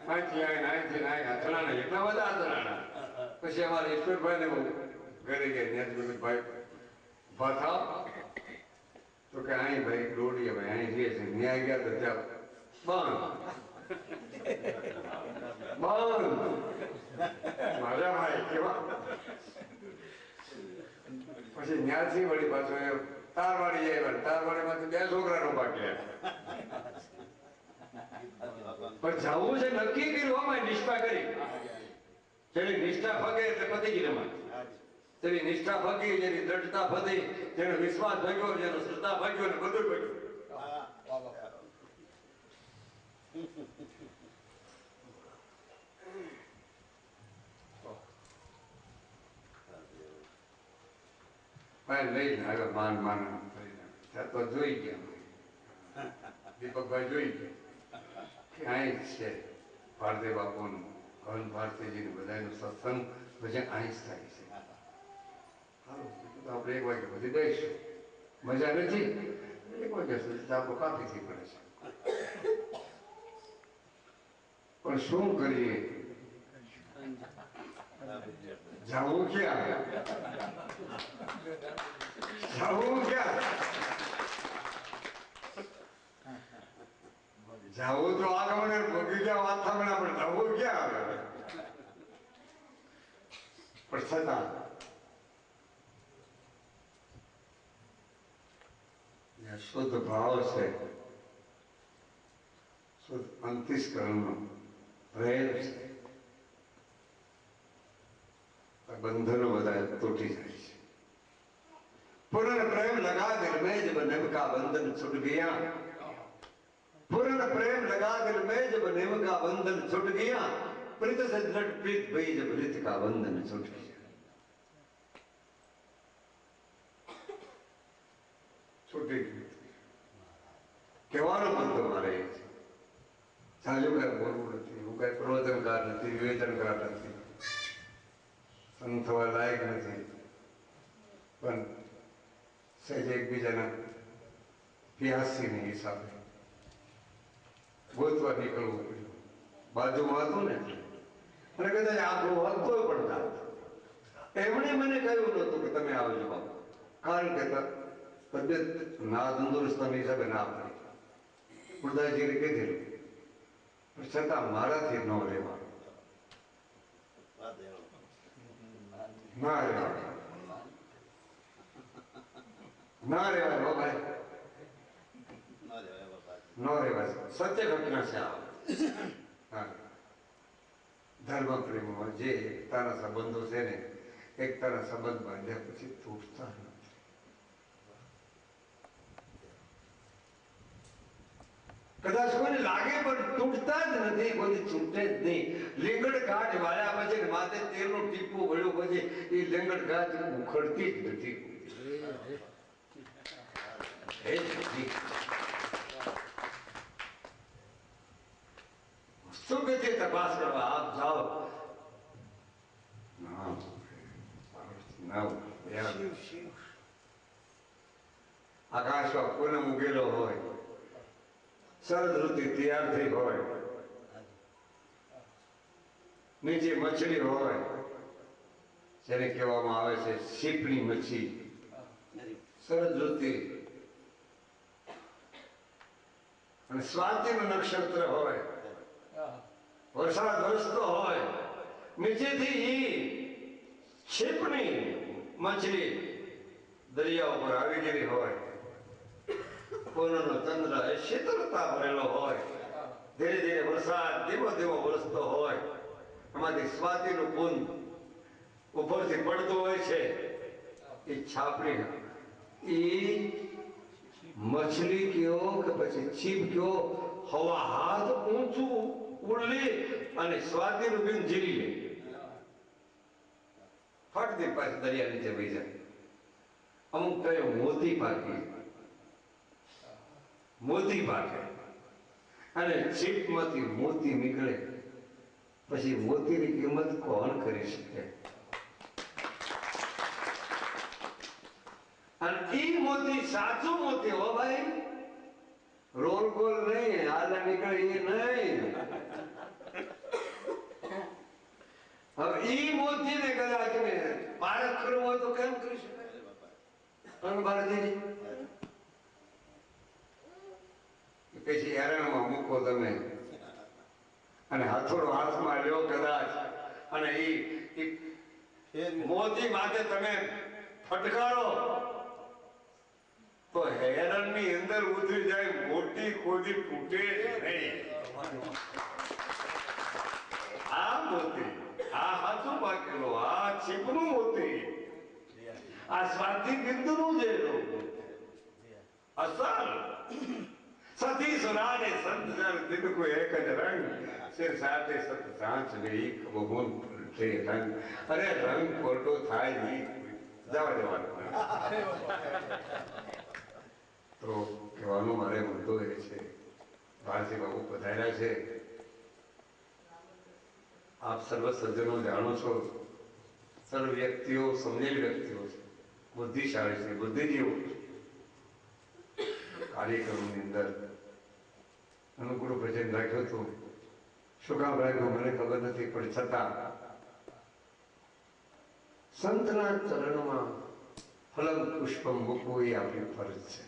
અહીંથી અથડાણા એટલા બધા અથડાણા. પછી અમારા ઈશ્વરભાઈ ને ઘરે ગયા ત્યાં ભાઈ ઉભા થાવ તો કે અહીં ભાઈ દોડીએ ભાઈ અહીં જઈએ છે ન્યાય ગયા તો ત્યાં બંધ મારા ભાઈ કેવા. પછી ન્યાથી વળી પાછો તારવાડી જાય તારવાડીમાંથી 2 છોકરાનો પાક્યા. પણ જવું છે નક્કી કર્યું આમાં નિષ્ઠા કરી. જેની નિષ્ઠા ફગે એટલે પતી ગઈ રમત. જેની નિષ્ઠા ફગી જેની દ્રઢતા ફગી જેનો વિશ્વાસ ભગ્યો જેનો શ્રદ્ધા ભગ્યો ને બધું ભગ્યું. લઈને આવ્યો માન ત્યાં તો જોઈ ગયા દીપકભાઈ જોઈ ગયા કે અહીં જ છે ભારતી બાપુનું ઘન ભારતીજીનું બધાનું સત્સંગ પછી અહીં જ થાય છે. સારું તો આપણે 1 વાગે પછી દઈશું. મજા નથી 1 વાગ્યા સુધી ચાપો કાપીથી પડે છે. પણ શું કરીએ જવું ક્યાં જવું તો આગમને બગીચા વાત સાંભળે આપણે જવું ક્યાં આવે. પણ છતાં શુદ્ધ ભાવ છે શુદ્ધ અંતસ્કરણનો પ્રેમ છે. बंधनों बताए टूटी जाए. पूर्ण प्रेम लगा दिल में जब निम का बंधन छूट गया. पूर्ण प्रेम लगा दिल में जब निम का बंधन छूट गया. प्रीत से दृढ़ प्रीत भई जब रित का बंधन छूट गया. छूटी કહેવાનો મતલબ મારે સાજુ કઈ બોલવું નથી. હું કઈ પ્રવચનકાર નથી વિવેચનકાર નથી સંત થવા લાયક નથી. પણ સહેજ એકબીજાના પ્યાસીને હિસાબે ગોતવા નીકળવું પડ્યું. બાજુમાં હતું ને અને કદાચ આખું હતો પણ એમણે મને કહ્યું નહોતું કે તમે આવજો બાપુ. કારણ કે તબિયત ના તંદુરસ્તની હિસાબે ના પડી ગુરદાસજીને કીધેલું. પણ છતાં મારાથી ન રહેવા ના રેવાય ભાઈ ન રેવાય. સત્ય ઘટના છે આ. ધર્મ પ્રેમમાં જે એકતાના સંબંધો છે ને એકતાના સંબંધ બાંધ્યા પછી તૂટતા નથી. કદાચ કોઈને લાગે પણ તૂટતા જ નથી. કોઈ છૂટે જ નહીં. લીંગડ ઘાટ વાળ્યા પછી માથે તેલનું ટીપું વળ્યું પછી એ લીંગડ ઘાટ ઉખડતી જ નથી. સુખથી તપાસ કરવા આપ જાઓ. આકાશમાં પૂનમ ઉગેલો હોય શરદ ઋતુ તૈયાર થઈ હોય નીચે મછલી હોય જેને કહેવામાં આવે છે સીપની મચ્છી. શરદ ઋતુ અને સ્વાતિનું નક્ષત્ર હોય વરસાદ વરસતો હોય નીચેથી ક્ષિપની મછલી દરિયા ઉપર આવી ગયેલી હોય. પૂર્ણનો ચંદ્ર એ શીતળતા ભરેલો હોય. ધીરે ધીરે વરસાદ ધીમો ધીમો વરસતો હોય. એમાંથી સ્વાતિનું બુંદ ઉપરથી પડતું હોય છે. એ છાપડી એ મછલી કયો કે પછી છીપ કયો હવા હાથ ઊંચું ઉડલી અને સ્વાતિનું બિંદ ઝીલી લે. ફટતી પાછી દરિયા નીચે વહી જાય. અમુક કયો મોતી પાકી મોતી પાકે અને છીપમાંથી મોતી નીકળે પછી મોતીની કિંમત કોણ કરી શકે. અને ઈ મોતી સાચું મોતી હો ભાઈ. રોલ ગોલ નહીં હાલ નીકળે એ નહીં. ઈ મોતીને કદાચ પારખ કરવો હોય તો કેમ કરી શકાય? પણ ભારતીજી પછી હેરણમાં મૂકો તમે અને હથોડો હાથમાં લ્યો કદાચ અને ઈ મોતી માટે તમે ફટકારો તો હેરણની અંદર ઉતરી જાય, મોટી કોઈ તૂટે નહીં. આ મોતી, આ હાથું પાકેલો, આ છીપનું મોતી, આ સ્વાતિ બિંદુનું જે અસલ સતી સુરાને સંત જન દિન કો એક જ રંગ સિર સાથે સત સાંચ ગઈ બહુન છે રંગ. અરે રંગ ખોટો થાય નહીં, જવા દેવાનું. તો કહેવાનો મારે મુદ્દો એ છે, ભારતી બાબુ પધાર્યા છે. આપ સર્વ સજ્જનો જાણો છો, સર્વ વ્યક્તિઓ સમજેલી વ્યક્તિઓ છે, બુદ્ધિશાળી છે, બુદ્ધિજીવો છે. કાર્યક્રમની અંદર અનુકૂળ ભજન રાખ્યું હતું. શું કામ રાખ્યું મને ખબર નથી, પણ છતાં સંતના ચરણમાં ફલમ પુષ્પમ મૂકવું એ આપણી ફરજ છે.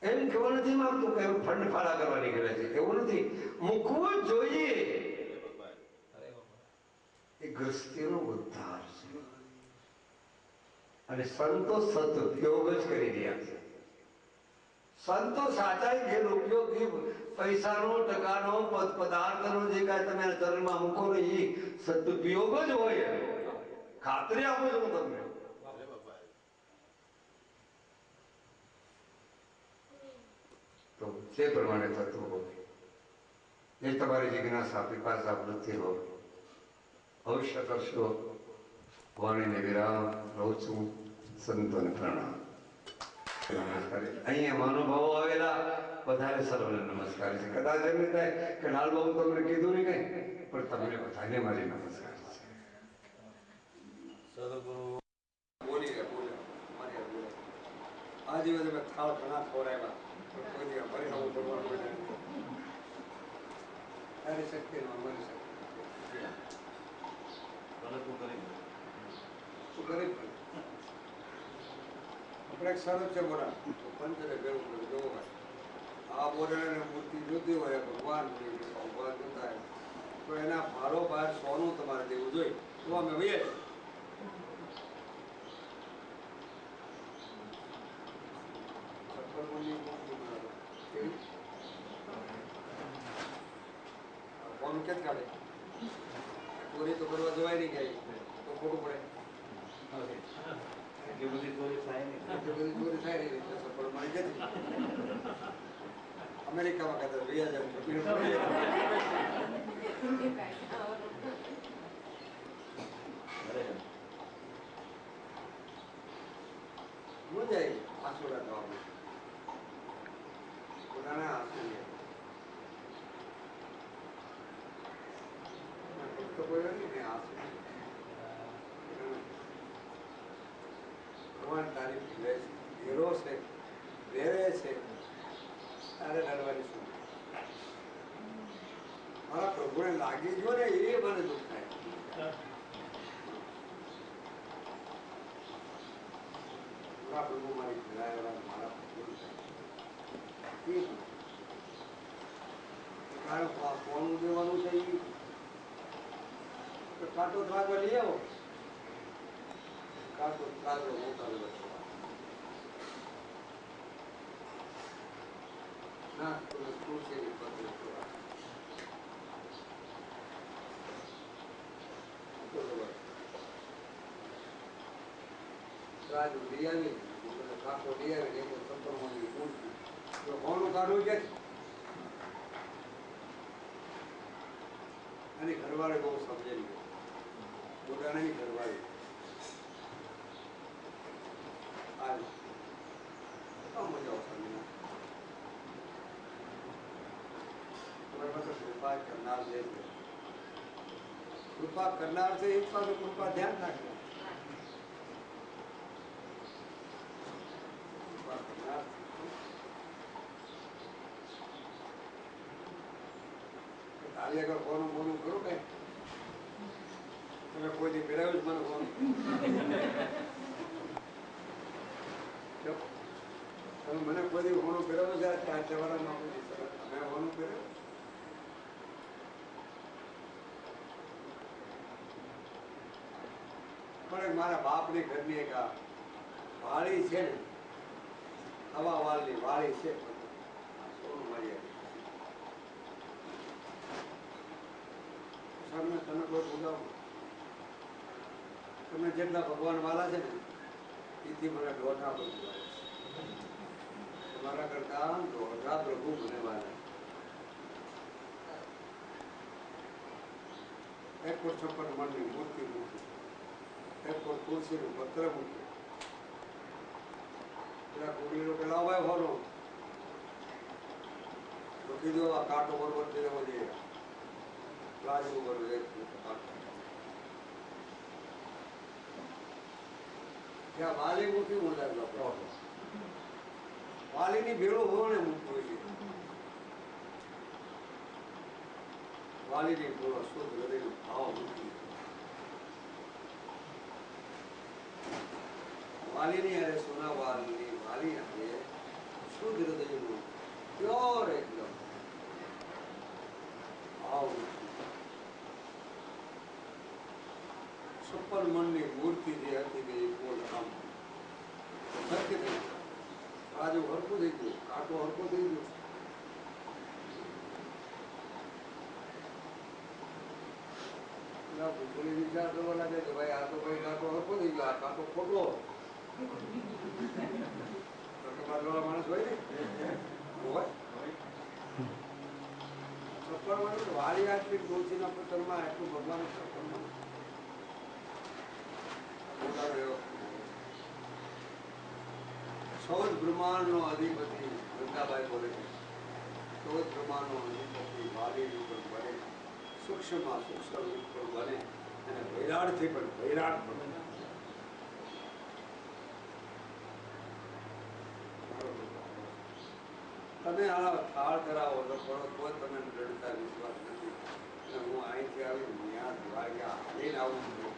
એમ કેવું નથી માંગતું કે ફંડ ફાળા કરવા નીકળે છે, એવું નથી. મૂકવું જોઈએ. એ ગ્રસ્તીનો ઉદ્ધાર છે અને સંતો સદુપયોગ જ કરી રહ્યા છે. સંતો સાચા ગેરઉપયોગી પૈસાનો, ટકાનો, પદાર્થનો જે કાંઈ તમે ચરણમાં મૂકો ને એ સદુપયોગ જ હોય. ખાતરી આપું છું તમને. તો જે પ્રમાણે થતું હોય એ તમારી જિજ્ઞાસા, પિપાસા, વૃત્તિ હોય અવશ્ય કરશો. વાણીને વિરામ રહું છું. સંતોને પ્રણામ. અહીંયા મહાનુભાવો આવેલા વધારે સર્વને નમસ્કાર છે. કદાચ એમ થાય કે લાલબાબુ તમને કીધું નહીં કઈ, પણ તમને બધાને મારી નમસ્કાર છે. સદગુરુ બોલી ગયા, બોલ્યા આ દિવસે મેં થાળ ઘણા ખવડાવ્યા, પણ કોઈ દિવસ પરિણામ કરવાનું પડે તારી શક્તિ નો અમારી શક્તિ આપણે એક સરસ છે બોલા પંચરે ભેગું કર્યું. જોવો આ બોરાને મૂર્તિ જોતી હોય ભગવાન ભગવાન જોતા હોય તો એના ભારો ભાર સોનું તમારે દેવું જોઈએ. તો અમે વહીએ સોનું ક્યાં કાઢે? ચોરી તો કરવા જવાય નહીં જાય તો ખોટું પડે. અમેરિકામાં કદાચ 2000 મજા આંસુ રાખવા પોતાના આંસુ ભગવાન તારીફ લે છે, ઘેરો છે, વેરે છે, તારે લડવાની શું? મારા પ્રભુને લાગી ગયો ને એ મને દુઃખ થાય. મારા પ્રભુ મારી ફેરાયેલા મારા પ્રભુ કારણ કોનું દેવાનું છે એ કાંટો ત્રાગવા લઈ આવો. કાંટો ત્રાગો મોટા ના તુલસી રાજુ લઈ આવી કાંટો લઈ આવી એક સંપર્કની મૂર્તિ તો કોનું કાઢવું છે? અને ઘરવાળે બહુ સમજેલી પોતાની ઘરવાળી મજા આવશે. કૃપા કરનાર છે, કૃપા કરનાર છે એક પાસે કૃપા ધ્યાન રાખજો. કૃપા કરનાર કાલે આગળ કોનું બોલું કરું કે તમે કોઈ દી પહેરાવ્યું જ મને કોણ તમે મને કોઈ દી હોનું પહેરાવ્યું છે ચાર જવાના તમે હોનું પહેર્યું પણ મારા બાપની ઘરની એક વાળી છે ને હવા વાળની વાળી છે સોનું મારી તમે કોઈ બોલાવો તમે જેટલા ભગવાન વાળા છે ને એથી મને દોઢા પ્રભુ વાળા તમારા કરતા દોઢા પ્રભુ મને વાળા 156 મણની મૂર્તિ મૂકી 1 તુલસીનું પત્ર મૂક્યું પેલા કુકલીનો પેલા ભાઈ હોનો તો કીધું આ કાંટો બરોબર દેવો જોઈએ પ્લાઝમો બરોબર એક કાંટો ત્યાં વાલી મૂકી મુંડા વાલીની ભેળો હોવાને મૂક્યું છે વાલીની ભેળો શુદ્ધ હૃદયનો ભાવ મૂકી વાલીની અરે સોના વાલી વાલી આપે શુદ્ધ હૃદયનું પ્યોર એકદમ ભાવ 56 મણની મૂર્તિ જે હતી તે બોલ આમ સત્ય થઈ ગયું રાજુ હરખું થઈ ગયું કાંટો હરખો થઈ ગયો ભૂખોલી વિચાર કરવા લાગે કે ભાઈ આ તો ભાઈ કાંટો હરખો થઈ ગયો આ કાંટો ખોટો માણસ હોય ને હોય 56 વર્ષ વાળી આટલી તુલસીના પત્રમાં એટલું ભગવાન 56 14 બ્રહ્માંડનો અધિપતિ ગંગાબાઈ બોલે છે 14 બ્રહ્માંડનો અધિપતિ વાલી ઉપર બને સૂક્ષ્મમાં સૂક્ષ્મ રૂપ પર બને અને વૈરાટથી પણ વૈરાટ બને તમે આ થાળ કરાવો તો થોડો કોઈ તમે દ્રઢતા વિશ્વાસ નથી અને હું અહીંથી આવી ત્યાં દ્વારકા હાલીને આવું છું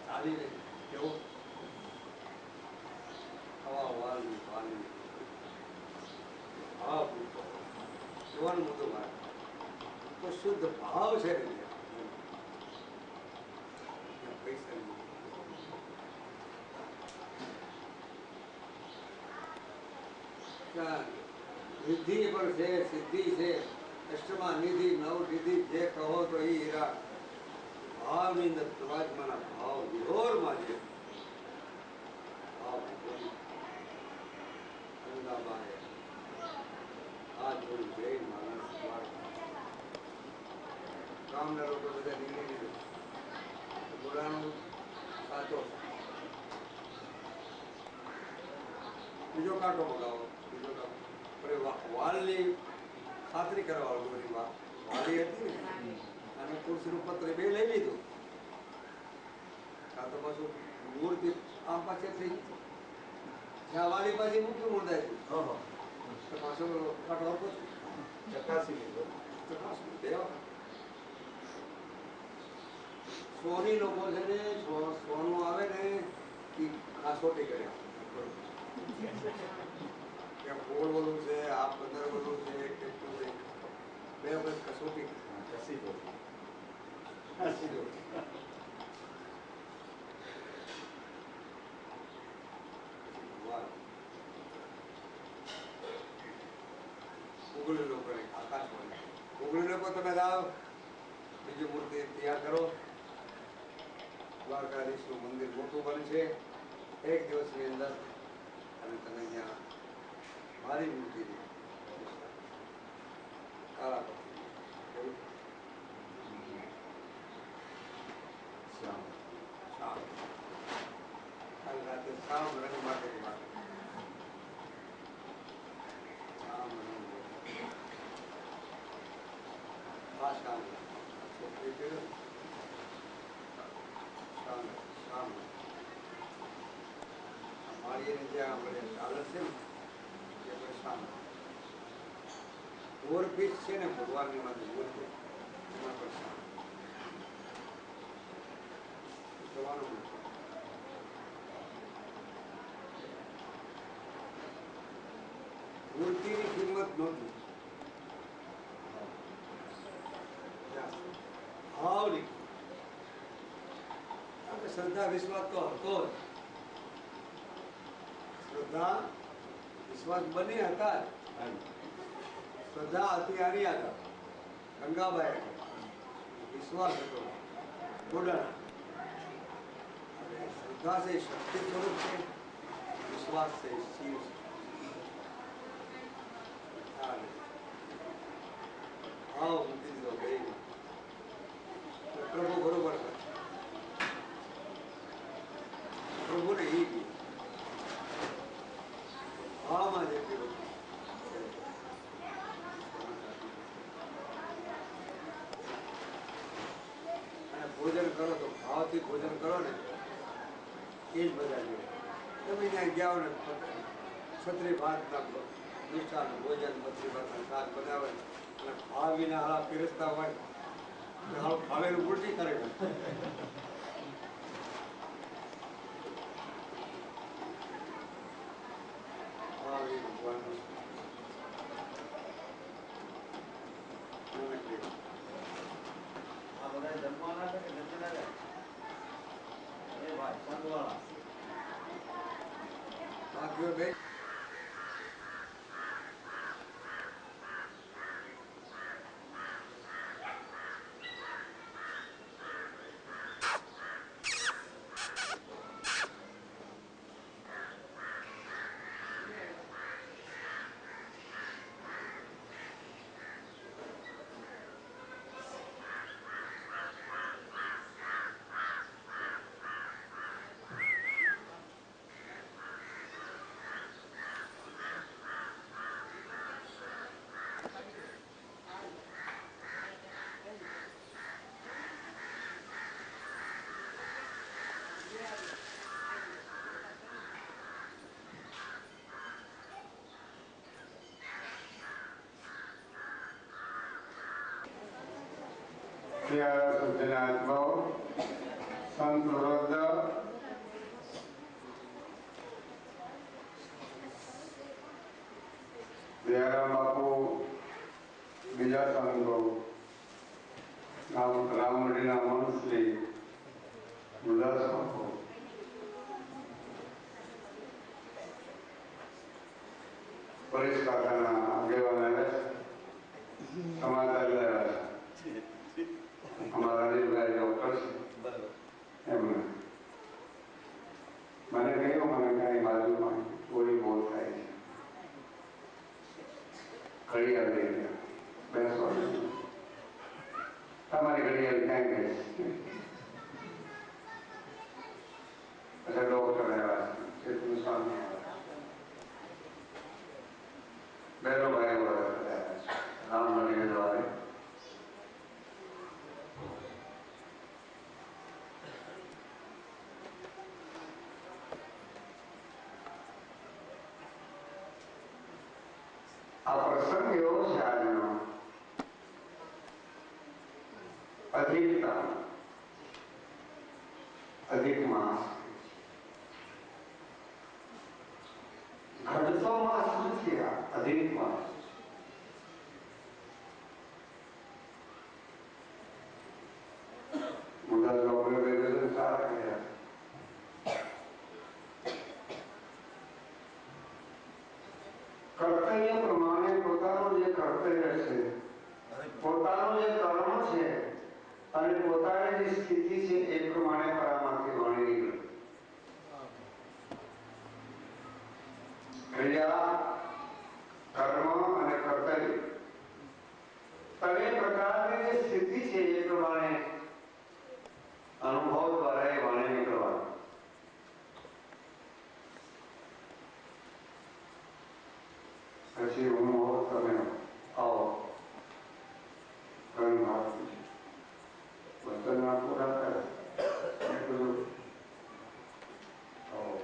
ચાલીને કેવું હવા વાલની વાલની ભાવ જોવાનું મોટું મારે તો શુદ્ધ ભાવ છે ને પૈસા નિધિ પણ છે સિદ્ધિ છે અષ્ટમા નિધિ નવ નિધિ જે કહો તો એ હીરા ભાવની અંદર પ્રવાજમાના ભાવ વિહોરમાં છે ભાવ ગંગાબાએ હાથ જોડી જૈન માનસ ગામના લોકો બધા નીકળી દીધું બોલાનો સાચો બીજો કાંટો બોલાવો બીજો કાંટો વાલની ખાતરી કરવા બધી વાલી હતી ને અને તુલસીનું પત્ર બે લઈ લીધું કાં તો પાછું મૂર્તિ આમ પાછળ થઈ ગઈ જ્યાં વાલી પાછી મૂક્યું મુંડાય તો પાછો કાંટો હતો ચકાસી લીધો ચકાસી દેવા સોની લોકો છે ને સોનું આવે ને એ કાસોટી કર્યા કે ગોળ બોલું છે આ 15 બોલું છે કેટલું છે બે વખત કસોટી કસી દો ઉગલી લોકો આકાશવાણી ઉગલી લોકો તમે લાવો બીજી મૂર્તિ તૈયાર કરો દ્વારકાધીશનું મંદિર મોટું બનશે એક દિવસની અંદર અને તમે ત્યાં મારી મૂર્તિ કાળા શ્યામ શ્યામ કાલ રાતે શ્યામ રંગ માટેની વાત શ્યામ રંગ આ શ્યામ છોકરી છે શ્યામ શ્યામ માળીને જ્યાં આપણે ચાલે છે ને એ શ્યામ ઓવરપીસ છે ને ભગવાનની માંથી મૂર્તિ એના પર જવાનું નથી. મૂર્તિની કિંમત નહોતી, ભાવની. આપણે શ્રદ્ધા વિશ્વાસ તો હતો જ. શ્રદ્ધા વિશ્વાસ બંને હતા જ. શ્રદ્ધા હતી આની આગળ ગંગાબાઈ આગળ, વિશ્વાસ હતો ગોડાણા. અને શ્રદ્ધા છે શક્તિ સ્વરૂપ છે, વિશ્વાસ છે શિવ છે. ભાવ મૂકી દીધો બે. પ્રભુ બરોબર છે. પ્રભુને એ ભાવમાં જે પીડું અને ભોજન કરો તો ભાવથી ભોજન કરો ને, એ જ બધા જોડે. તમે ત્યાં ગયા હો ને છત્રી ભાતના મિષ્ટાન ભોજન મછલી ભાતના શાક બનાવે અને ભાવ વિના હાળા પીરસતા હોય, હાલ ભાવેલું ઉલટી કરે. બે સજ્જનાત્માઓ સંત વૃદ્ધ દયારામ બાપુ, બીજા સંતો, રામમઢીના મનુશ્રી, ઉલ્લાસ બાપુ, પરેશ કાકાના આગેવાન આવ્યા છે, સમાચાર લાવ્યા છે. અમારા અનિલભાઈ ડોક્ટર છે, એમને મને કહ્યું મને કાંઈ બાજુમાં થોડી બહુ થાય છે, ઘડિયાળ લઈ ગયા બેસવા તમારી ઘડિયાળ ક્યાં ગઈ છે? अच्छा डॉक्टर આવ્યા છે, ચેતન સ્વામી આવ્યા છે, બેનો ભાઈ આવ્યા છે, રામમઢી દ્વારા આ પ્રસંગ એવો છે આજનો, અધિકતા અધિક માસ, ઘટતો માસ નથી, આ અધિક માસ. બધા લોકોને વેદન સારા કર્યા. કર્તવ્ય પ્રમાણે પોતાનું જે કર્તવ્ય છે, પોતાનું જે કર્મ છે અને પોતાની જે સ્થિતિ છે એ પ્રમાણે પરામાંથી વાણી નીકળે. ક્રિયા, કર્મ અને કર્તવ્ય ત્રણેય પ્રકારની જે સ્થિતિ છે એ પ્રમાણે અનુભવ દ્વારા એ વાણી નીકળવાનું. પછી હું હોઉં, તમે આવો ઘર ભાગ વતનના પૂરા કરે બધું આવો.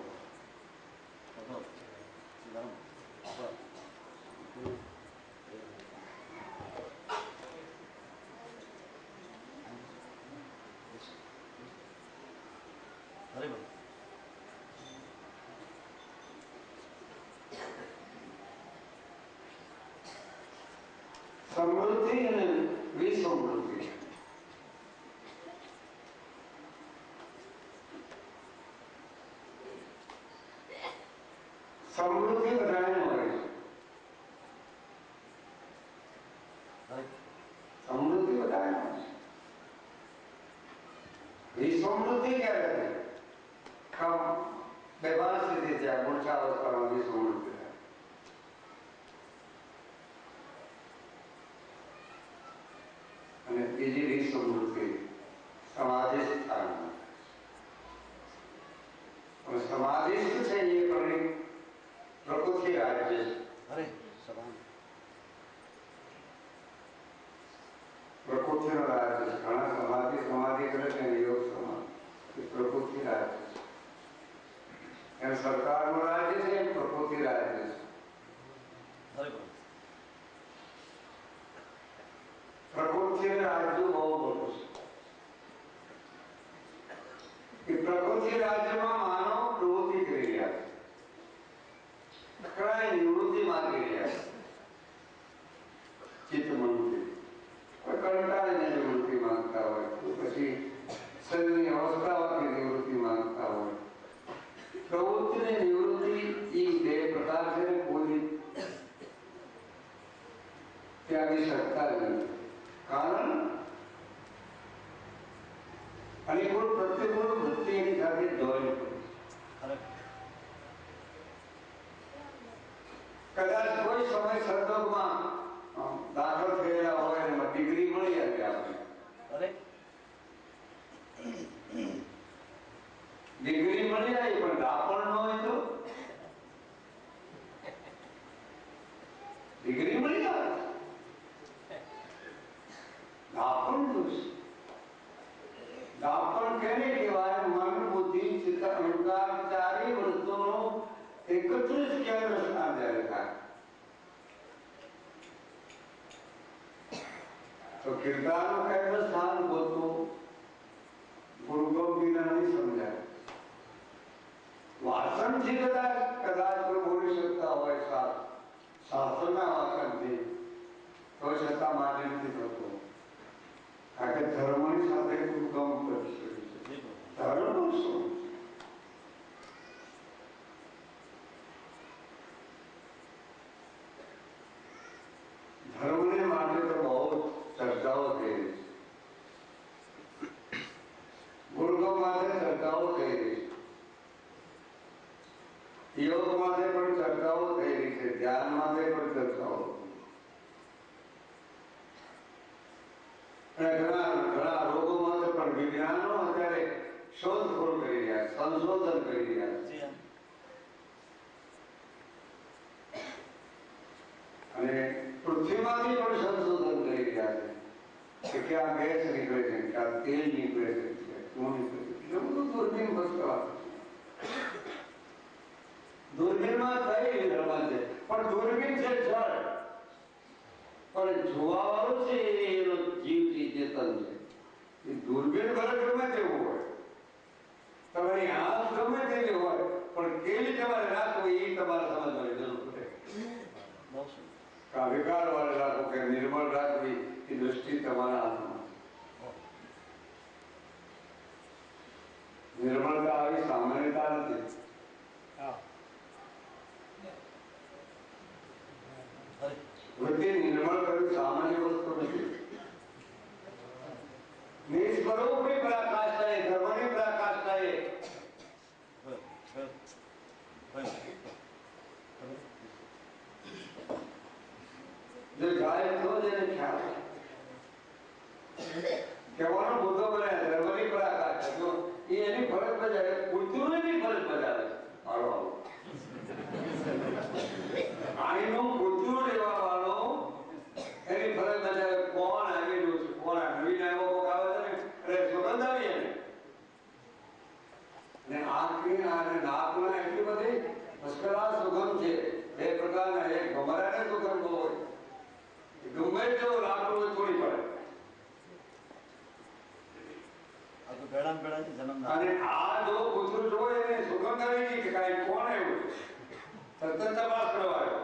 સમૃદ્ધિ અને વિસમૃદ્ધિ. સમૃદ્ધિ બધાને હોય છે. સમૃદ્ધિ બધાને હોય છે. વિસમૃદ્ધિ ક્યારે થાય? બેભાન સ્થિતિ ત્યાં મૂર્છાવસ્થામાં વિસમૃદ્ધિ થાય. અને બીજી વિસમૃદ્ધિ સમાધિસ્થ થાય. સમાધિસ્થ છે એ પ્રકૃતિ રાજ્ય છે. પ્રકૃતિનો રાજ્ય છે. ઘણા સમાધિ કરે છે યોગ સમાધિ, પ્રકૃતિ રાજ્ય છે. એમ સરકારનું રાજ્ય છે, એમ પ્રકૃતિ રાજ્ય છે. પ્રકૃતિ રાજ્ય બહુ મોટું છે. એ પ્રકૃતિ રાજ્યમાં માનવ પ્રવૃત્તિ કરી રહ્યા છે. ઘણા નિવૃત્તિ માંગી રહ્યા છે. ચિત્તમનથી કોઈ કંટાળીને નિવૃત્તિ માંગતા હોય, તો પછી શરીરની અવસ્થાઓથી નિવૃત્તિ માંગતા હોય. પ્રવૃત્તિની નિવૃત્તિ એ બે પ્રકાર છે ને કોઈ ત્યાગી શકતા નથી. કારણ અનુકૂળ પ્રતિકૂળ વૃત્તિ એની સાથે જોડવી પડે. કદાચ કોઈ સમય સંજોગમાં દાખલ થયેલા હોય એમાં ડિગ્રી મળી આવે આપણે, ડિગ્રી મળી જાય પણ દાપણ ન હોય તો ડિગ્રી મળી આવે, દાપણ દોષ. દાપણ કેને કહેવાય? મન બુદ્ધિ ચિત્ત અહંકાર ચારે વસ્તુનો એકત્રિત કેન્દ્ર સ્થાન જ્યારે થાય તો કીર્તાનું કેન્દ્ર સ્થાન ગોતવું ગુરુગોવિંદને નહીં સમજાય. વાસણથી કદાચ બોલી શકતા હોય, શાસ્ત્રના વાસણથી, તો છતાં માન્ય નથી થતો. કારણ કે ધર્મની સાથે ગુરુગમ કરી શકે છે. ધર્મ શું? ધર્મને માટે તો બહુ ચર્ચાઓ થઈ રહી છે. ગુરુગમ માટે ચર્ચાઓ થઈ રહી છે. યોગ માટે પણ ચર્ચાઓ થઈ રહી છે. ધ્યાન માટે પણ ચર્ચાઓ. ઘણા રોગો માટે પણ વિજ્ઞાનો અત્યારે શોધખોળ કરી રહ્યા છે, સંશોધન કરી રહ્યા છે. અને પૃથ્વીમાંથી પણ સંશોધન કરી રહ્યા છે કે ક્યાં ગેસ નીકળે છે, ક્યાં તેલ નીકળે છે, શું નીકળે છે. એટલે બધું દૂરબીન વસ્તુ. દૂરબીનમાં કઈ રમત છે? પણ દૂરબીન છે જળ, પણ જોવા વાળો છે એનો જીવ છે, ચેતન છે. એ દૂરબીન ભલે ગમે તેવું હોય, તમારી આંખ ગમે તેવી હોય, પણ કેવી તમારે રાખવું એ તમારે સમજવાની જરૂર પડે. વિકાર વાળે રાખો કે નિર્મળ રાખવી એ દૃષ્ટિ તમારા હાથમાં. નિર્મળતા આવી સામાન્યતા નથી. વૃત્તિ નિર્મળ કરવી સામાન્ય વસ્તુ નથી. નિષ્પરોપરી પરાકાષ્ઠા એ ધર્મની પરાકાષ્ઠા એ જો જાય તો જ એને ખ્યાલ કહેવાનો મુદ્દો બનાવે. ધર્મની પરાકાષ્ઠા જો એ એની ફરજ બજાવે, કૃત્યુની ફરજ બજાવે. મારો આઈનું કૃત્યુ લેવા વાળો એની ફરજ બજાવે. કોણ આવેલું છે, કોણ નવીન આવ્યો આવે છે ને, એટલે સુગંધ આવી એને. ને આંખની અને નાકના એટલી બધી મુશ્કેલાત સુગંધ છે. બે પ્રકારના, એક ભમરાને સુગંધ હોય, ગમે તેવો લાકડું હોય તોડી પડે. અને આ જો કૂતરું જોવે એને સુગંધ આવી ગઈ કે કાંઈ કોણ આવ્યું તરત તપાસ કરવા આવ્યો.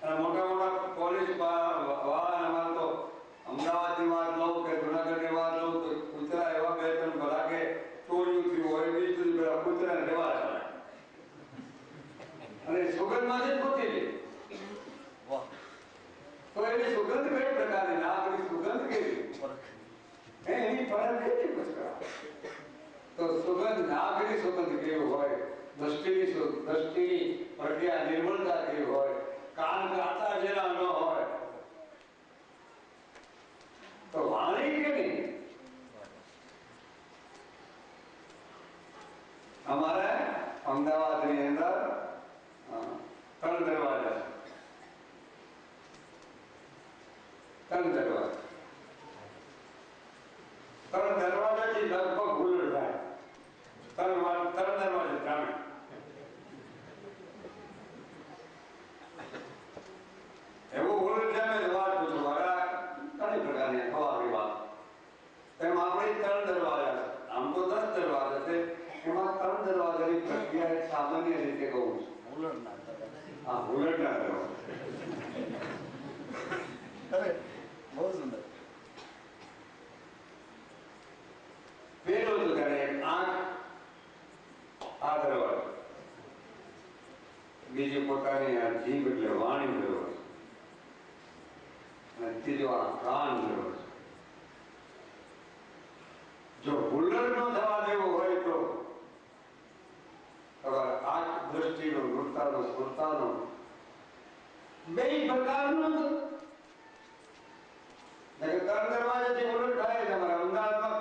અને મોટા મોટા પોલીસ સ્વતંત્ર નાગરિક સ્વતંત્ર કેવું હોય, દ્રષ્ટિની પ્રક્રિયા નિર્મળતા કેવી હોય, કાન કાતા જેના ન હોય તો વાણી કે નહીં. અમારે અમદાવાદની અંદર 3 દરવાજા છે. 3 દરવાજાથી લગભગ ભૂલ થાય. 3 દરવાજા જાણે એવું ભૂલ જામે વાત પૂછું ઘણી પ્રકારની ખવાની વાત. એમ આપણે 3 દરવાજા છે. આમ તો 10 દરવાજા છે. એમાં 3 દરવાજાની પ્રક્રિયા સામાન્ય રીતે કહું છું. હા, ઉલટના દરવાજા. બહુ સુંદર. પેલું તો જાણે આંખ, આ દરવાજો. બીજી પોતાની આ જીભ એટલે વાણી દરવાજો. અને ત્રીજો આ કાન દરવાજો. જો હુલ્લડ ન થવા દેવો હોય તો આંખ દ્રષ્ટિનો, વૃત્તાનો, સ્ફૂર્તાનો બે પ્રકારનું 3 દરવાજાથી ઉલટ થાય છે. અમારા અમદાવાદમાં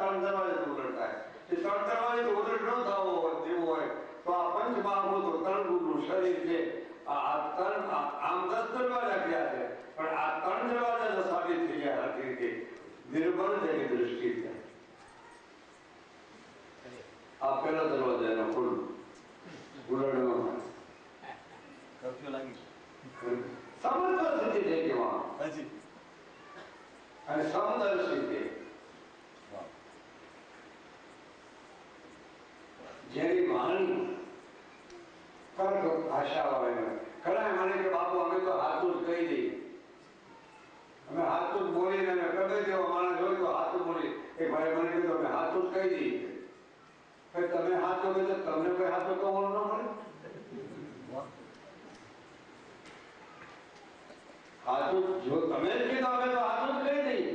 3 દરવાજાથી ઉલટ થાય. એ 3 દરવાજાથી ઉલટ ન થવો દેવું હોય તો આ પંચમહાભૂતો 3 ગુણનું શરીર છે. આમ 10 દરવાજા ક્યાં છે, પણ આ 3 દરવાજા જો સાબિત થઈ ગયા હતી રીતે નિર્બળ જેવી દૃષ્ટિ થાય. આ પહેલો દરવાજો એનો ખુલ્લો ઉલટ ન થાય. કર્ફ્યુ લાગી સમર્થ સ્થિતિ થઈ કેવા હજી અને સમદર્શી છે. જેની વાણી કર્ક ભાષા વાળી ઘણા મને કે બાપુ અમે તો હાથું જ કહી દઈએ, અમે હાથું જ બોલીને અમે ગમે તેવો માણસ હોય તો હાથું બોલી એ ભાઈ મને કીધું અમે હાથું જ કહી દઈએ. તમે હાથું કહી તો તમને કોઈ હાથું કહેવાનું ન મળે. હાથું જો તમે જ કીધું અમે તો હાથું જ કહી દઈએ.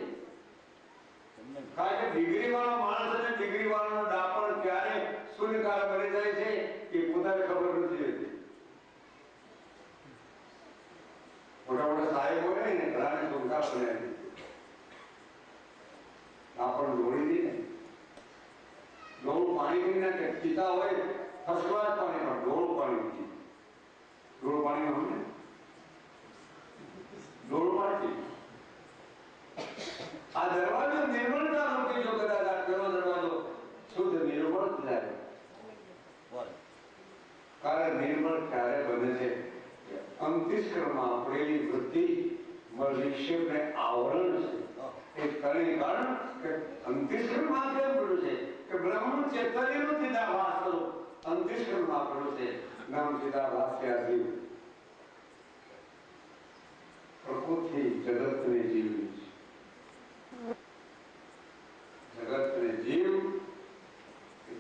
કારણ કે ડિગ્રી વાળો માણસ અને ડિગ્રી વાળાનો ડાપણ ક્યારે શૂન્યકાર બની જાય છે એ પોતાને ખબર નથી રહેતી. મોટા મોટા સાહેબ હોય ને ઘણાને શૂન્યકાર બનાવી ડાપણ દોડી દે ને ડોળું પાણી પી નાખે. પીતા હોય ફર્સ્ટ ક્લાસ પાણી પણ ડોળું પાણી પી. ડોળું પાણી હોય ને ડોળું પાણી પી. આ દરવાજો નિર્મળતા રૂપી જો કદાચ આ પેલો દરવાજો શુદ્ધ નિર્મળ થાય. કારણ નિર્મળ ક્યારે બને છે? અંતિષ્કરમાં પડેલી વૃત્તિ વિક્ષેપને આવરણ છે. એ કારણ કે અંતિષ્કરમાં કેમ પડ્યું છે કે બ્રહ્મ ચેતનનો ચિદાભાસ કરો અંતિષ્કરમાં પડ્યું છે. નામ ચિદાભાસ્યાદિ પ્રકૃતિ જગતને જીવી છે. જગતને જીવ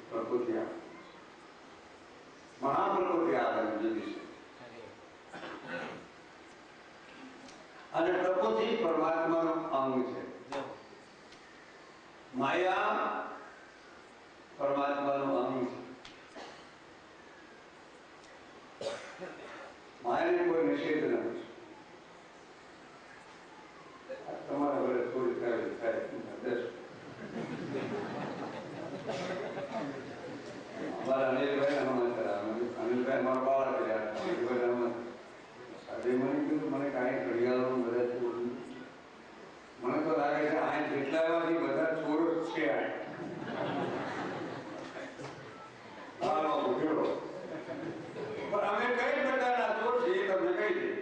પ્રકૃતિ મહાપ્રકૃતિ આગળ જુદી છે. અને પ્રકૃતિ પરમાત્માનું અંગ છે. માયા પરમાત્માનું અંગ છે. માયાને કોઈ નિષેધ નથી. તમારા ઘરે થોડી થાય અમારા અનિલભાઈ અનિલભાઈ મારા બાળક મને કીધું મને કાંઈ ઘડિયાળો બધા મને તો લાગે છે આ જેટલા એવાથી બધા ચોર જ છે. પણ અમે કઈ પ્રકારના ચોર છે એ તમને કહી દઈએ.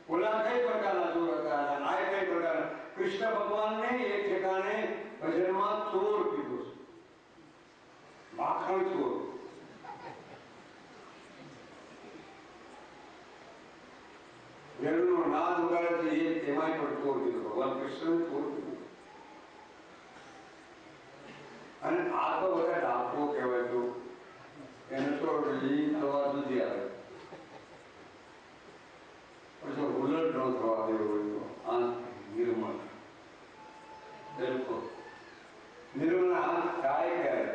ઓલા કઈ પ્રકારના ચોર હતા અને આ કઈ પ્રકારના. કૃષ્ણ ભગવાનને એક ઠેકાણે ભજનમાં ચોર કીધું છે. માખણ ચોર. વેણુનો નાદ ઉગાડે છે એ તેમાંય પણ ચોર કીધું. ભગવાન કૃષ્ણને ચોર કીધું. અને આ તો બધા ડાકો કહેવાય તો એને તો લીન થવા સુધી આવે. પણ જો ઉલટ ન થવા દેવો હોય તો આ નિર્મળ બિલકુલ નિર્મળ હાથ થાય ક્યારે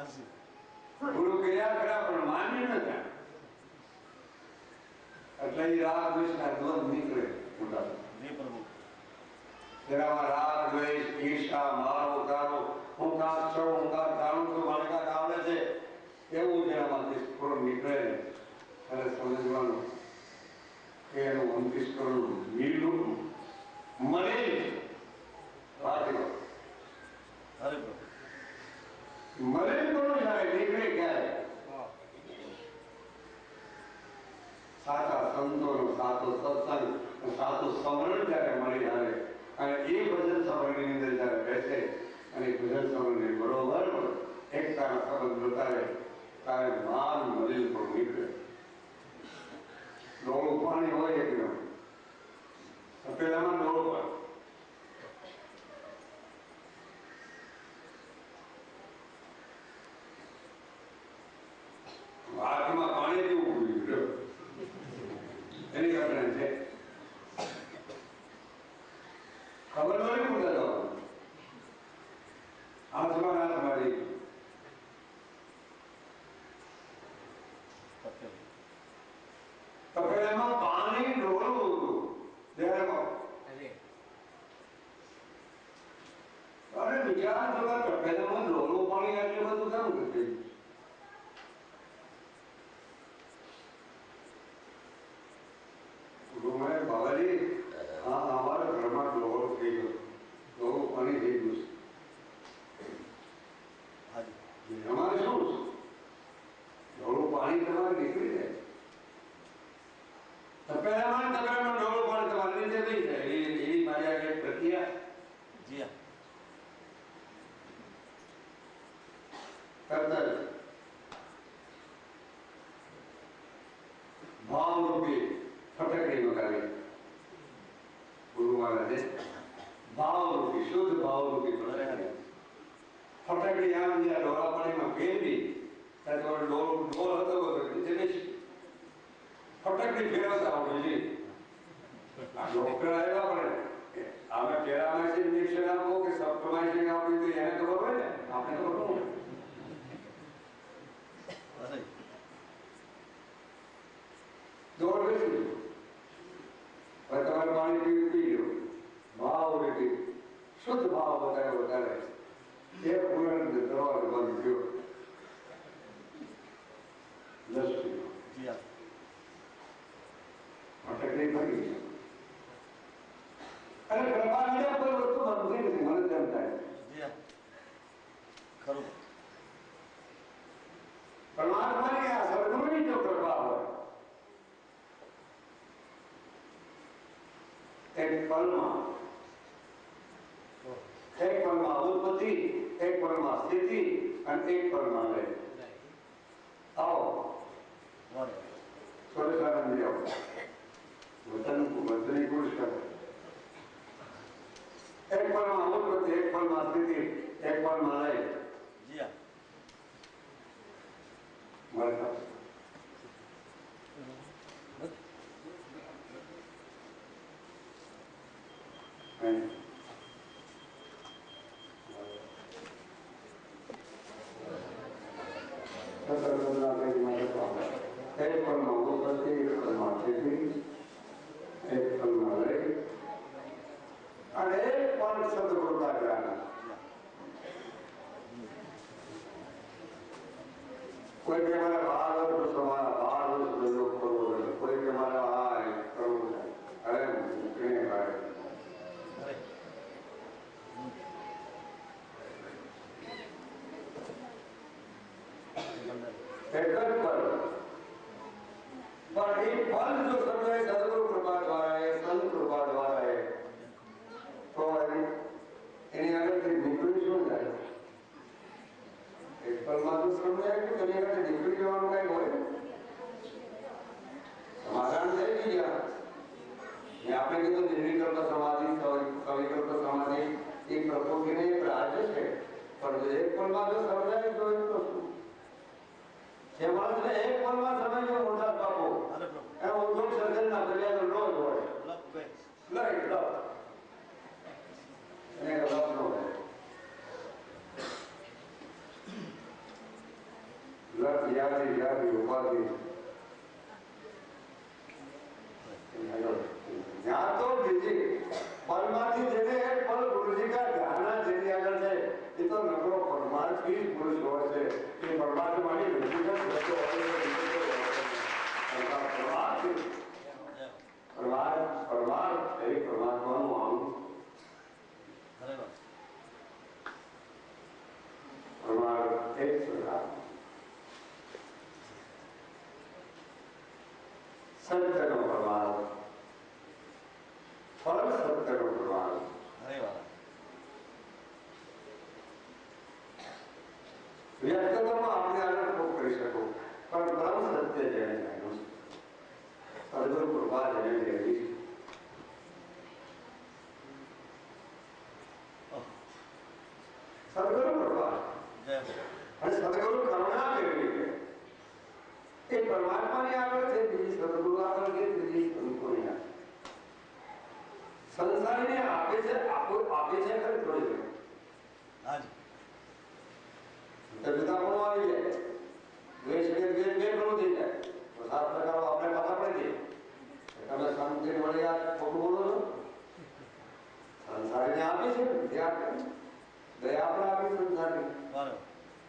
હાજી ગુરુ ગયા ખરા પણ માની ન જાય. એટલે એ રાગ દ્વેષના દ્વંદ નીકળે મોટા. જી પ્રભુ તેનામાં રાગ દ્વેષ ઈર્ષા મારો તારો હું કાંક છું હું કાંક જાણું છું મને કાંક આવડે છે એવું જેનામાંથી સ્ફુરણ નીકળે અને સમજવાનું કે એનું અંતિસ્કરણ મિલું મળી પાર્ટી હરે પ્રભુ મળે કોનું જાય નીકળે ક્યારે સાચા સંતોનો સાચો સત્સંગ સાચું સ્મરણ જ્યારે મળી આવે અને એ ભજન સ્મરણની અંદર જ્યારે બેસે અને ભજન સ્મરણની બરોબર એકતાના સંબંધ બતાવે ત્યારે માન મલિન પણ નીકળે. ડોળું પાણી હોય એકદમ તપેલામાં ડોળું પાણી હાથમાં પાણી પીવું પડ્યું એની ઘટના છે. ખબર નથી પડતા હાથમાં હાથ મારી તપેલામાં પાણી ડોળું હતું અરે વિચાર કરવા તપેલામાં ડોળું પાણી આટલું બધું કેમ કરશે? બાબાજી હા અમારા ઘરમાં ડોળો થઈ ગયો ડોળું પાણી થઈ ગયું છે અમારે શું ડોળું પાણી તમારે નીકળી જાય તપેલામાં ડોળું પાણી તમારે નીચે થઈ જાય એની મારી આગળ પ્રક્રિયા જી કરતા ભાવ રૂપે ફટકડી મગાવી ગુરુ મહારાજે ભાવરૂપી શુદ્ધ ભાવરૂપી ફટાકડી આમ જ્યાં ડોળા પાણીમાં ફેરવી ત્યારે ડોળ હતો નીચે બેસી ફટાકડી ફેરવતા આવડે છે. આ ડોક્ટર આવ્યા પડે આપણે પેરામાઇસિન ઇન્જેક્શન આપો કે સપ્ટમાઇસિન આપી તો એને ખબર હોય ને આપણે ખબર હોય ડોળ બેસી તમારે પાણી પી લો ભાવ રીતે શુદ્ધ ભાવ બતાવ્યો ત્યારે એક પુનઃ દરવાજો બંધ થયો દ્રષ્ટિ અટકડી ફરી અને કૃપા વિના કોઈ વસ્તુ બનતી નથી મને તેમ થાય ખરું પરમાત્માની આ સદગુરુની જો કૃપા હોય એક પળમાં ઉત્પત્તિ એક પળમાં સ્થિતિ અને એક પળમાં લય. આવો સ્વરેશાનંદ આવો વતની પુરુષ કરે એક પળમાં ઉત્પત્તિ એક પળમાં સ્થિતિ એક પળમાં લય મળતા એક પળમાં ઉત્પત્તિ એક પળમાં સ્થિતિ એક પળમાં લય અને એક પળ સદગુરુના જ્ઞાન. કોઈ કે મારા ભાગવત પ્રયોગ કરવો જોઈએ કોઈ કે મારા આ કરવું છે અરે મૂકીને કાઢે એક જ પલ પણ એ ફલ જો સમજાય સદગુરુ કૃપા દ્વારા એ સંત કૃપા દ્વારા તો એની આગળથી નીકળી શું જાય એક પલમાં તો સમજાય કે તેની આગળ નીકળી જવાનું કઈ હોય સમાધાન થઈ ગયા. આપણે કીધું નિર્વિકલ્પ સમાધિ સવિકલ્પ સમાધિ એ પ્રકૃતિને એક રાજ્ય છે પણ એક પલમાં જો સમજાય તો એ તો શું જે માણસને એક પલમાં સમજો મોટા બાપુ એનો ઉદ્યોગ સર્જનના કર્યા રોજ હોય લઈ લો એને લપ નો હોય લખ યાદી યાદી ઉપાધિ જ્યાં તો બીજી પલમાંથી જેને એક પલ ગુરુજી કા ધ્યાન જેની આગળ છે એ તો નકરો પરમાર્થી જ પુરુષ હોય છે એ પરમાત્માની વ્યક્તિગત વસ્તુ પરમાર્થ એ પરમાત્માનું આમ પરમાર્થ એક પ્રકાર સત્યનો પરમાર્થ ફળ સત્યનો પરમાર્થ વ્યક્તિત્વમાં આપણે આગળ ખૂબ કરી શકો પણ પરમ સત્ય જેને જાણ્યું છે સદગુરુ કૃપા જેને લેવી સદગુરુ કૃપા અને સદગુરુ કરુણા કેવી છે એ પરમાત્માની આગળ છે બીજી સદગુરુ આગળ છે બીજી સંતોની આગળ સંસારીને આપે છે ખરી થોડી ઘણી તજુદાપણું આવી જાય દ્વેષ બે ઘણું થઈ જાય તો 7 પ્રકારો આપણે પાછા પડી જઈએ તમે શાંતિ વળી આ ખોટું બોલો છો સંસારીને આપી છે દયા પણ આપી સંસારી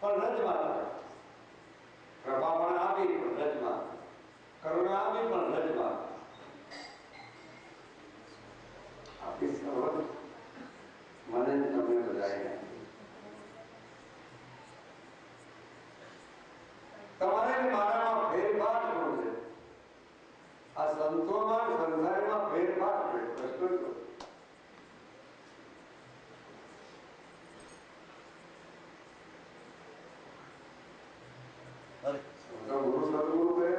પણ રજમાં કૃપા પણ આપી પણ રજમાં કરુણા આપી પણ રજમાં આપી સર્વ મને તમે બધાને તમારે મારામાં ફેરફાર કરવો છે આ સંતોમાં સંસારમાં ફેરફાર પ્રશ્ન ગુરુ સદગુરુ કહે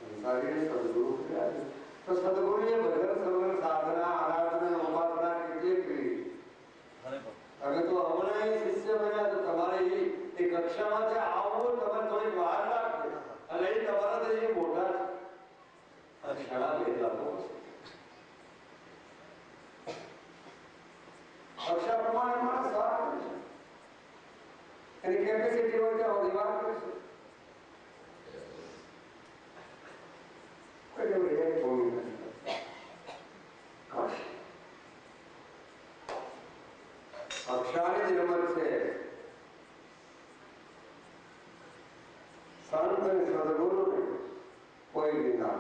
સંસારીને સદગુરુ કહ્યા તો સદગુરુએ ભજન સર્વન સાધના આરાધના ઉપાસના કેટલી કરી તમે તો હમણાં શિષ્ય બન્યા તો તમારે એ કક્ષામાં જે આવવું તમારે થોડીક વાર લાગશે અને એ તમારા તો એ મોટા કક્ષાના ભેદલાપો કક્ષા પ્રમાણે માણસ વાત કરશે એની કેપેસિટી હોય ત્યાં બધી વાત કરશે કોઈ એવું એક થોડું નથી કક્ષાની જ રમત છે સંત અને સદગુરુ કોઈ નિંદા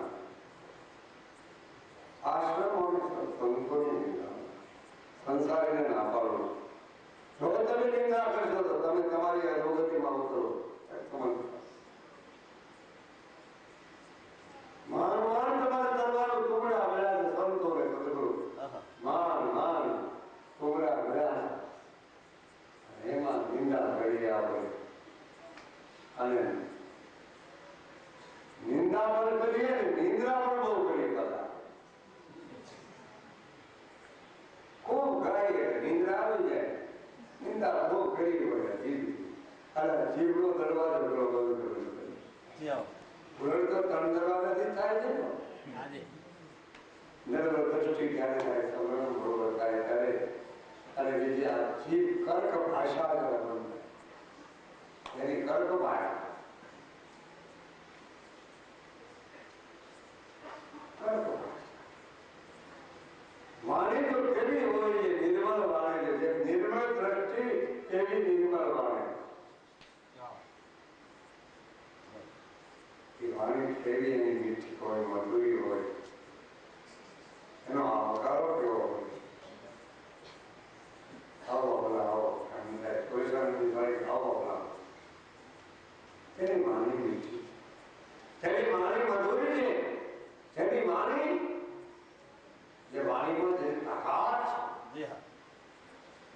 આશ્રમ અને સંતોની નિંદા સંસારીને ના પાડો જો તમે નિંદા કરશો તો તમે તમારી અધોગતિમાં ઉતરો માન તમારે કરવાનું ટુકડા મળ્યા છે સંતો ને સદગુરુ માન ટુકડા મળ્યા એમાં નિંદા કરી આપણે અને નિંદા પણ કરીએ ને નિંદ્રા પણ બહુ કરીએ બધા ખૂબ ગાઈએ નિંદ્રા આવી જાય નિંદા બહુ કરી હોય જીભનો દરવાજો બંધ કર્યો ભૂલ તો 3 દરવાજાથી થાય છે નર્વ દ્રષ્ટિ ક્યારે થાય સમરણ બરોબર થાય ત્યારે અને બીજી આ જીભ કર્ક ભાષા એની કર્ક ભાષા વાણી તો કેવી હોય છે નિર્મળ વાણી છે નિર્મળ દ્રષ્ટિ કેવી નિર્મળ વાણી એ વાણી કેવી એની મીઠી હોય મધુરી હોય એનો આવકારો કેવો હોય આવો બોલા આવો આવો બોલા તેની વાણી મીઠી તેની વાણી મધુરી છે તેની વાણી જે વાણીમાં જે તાકાત છે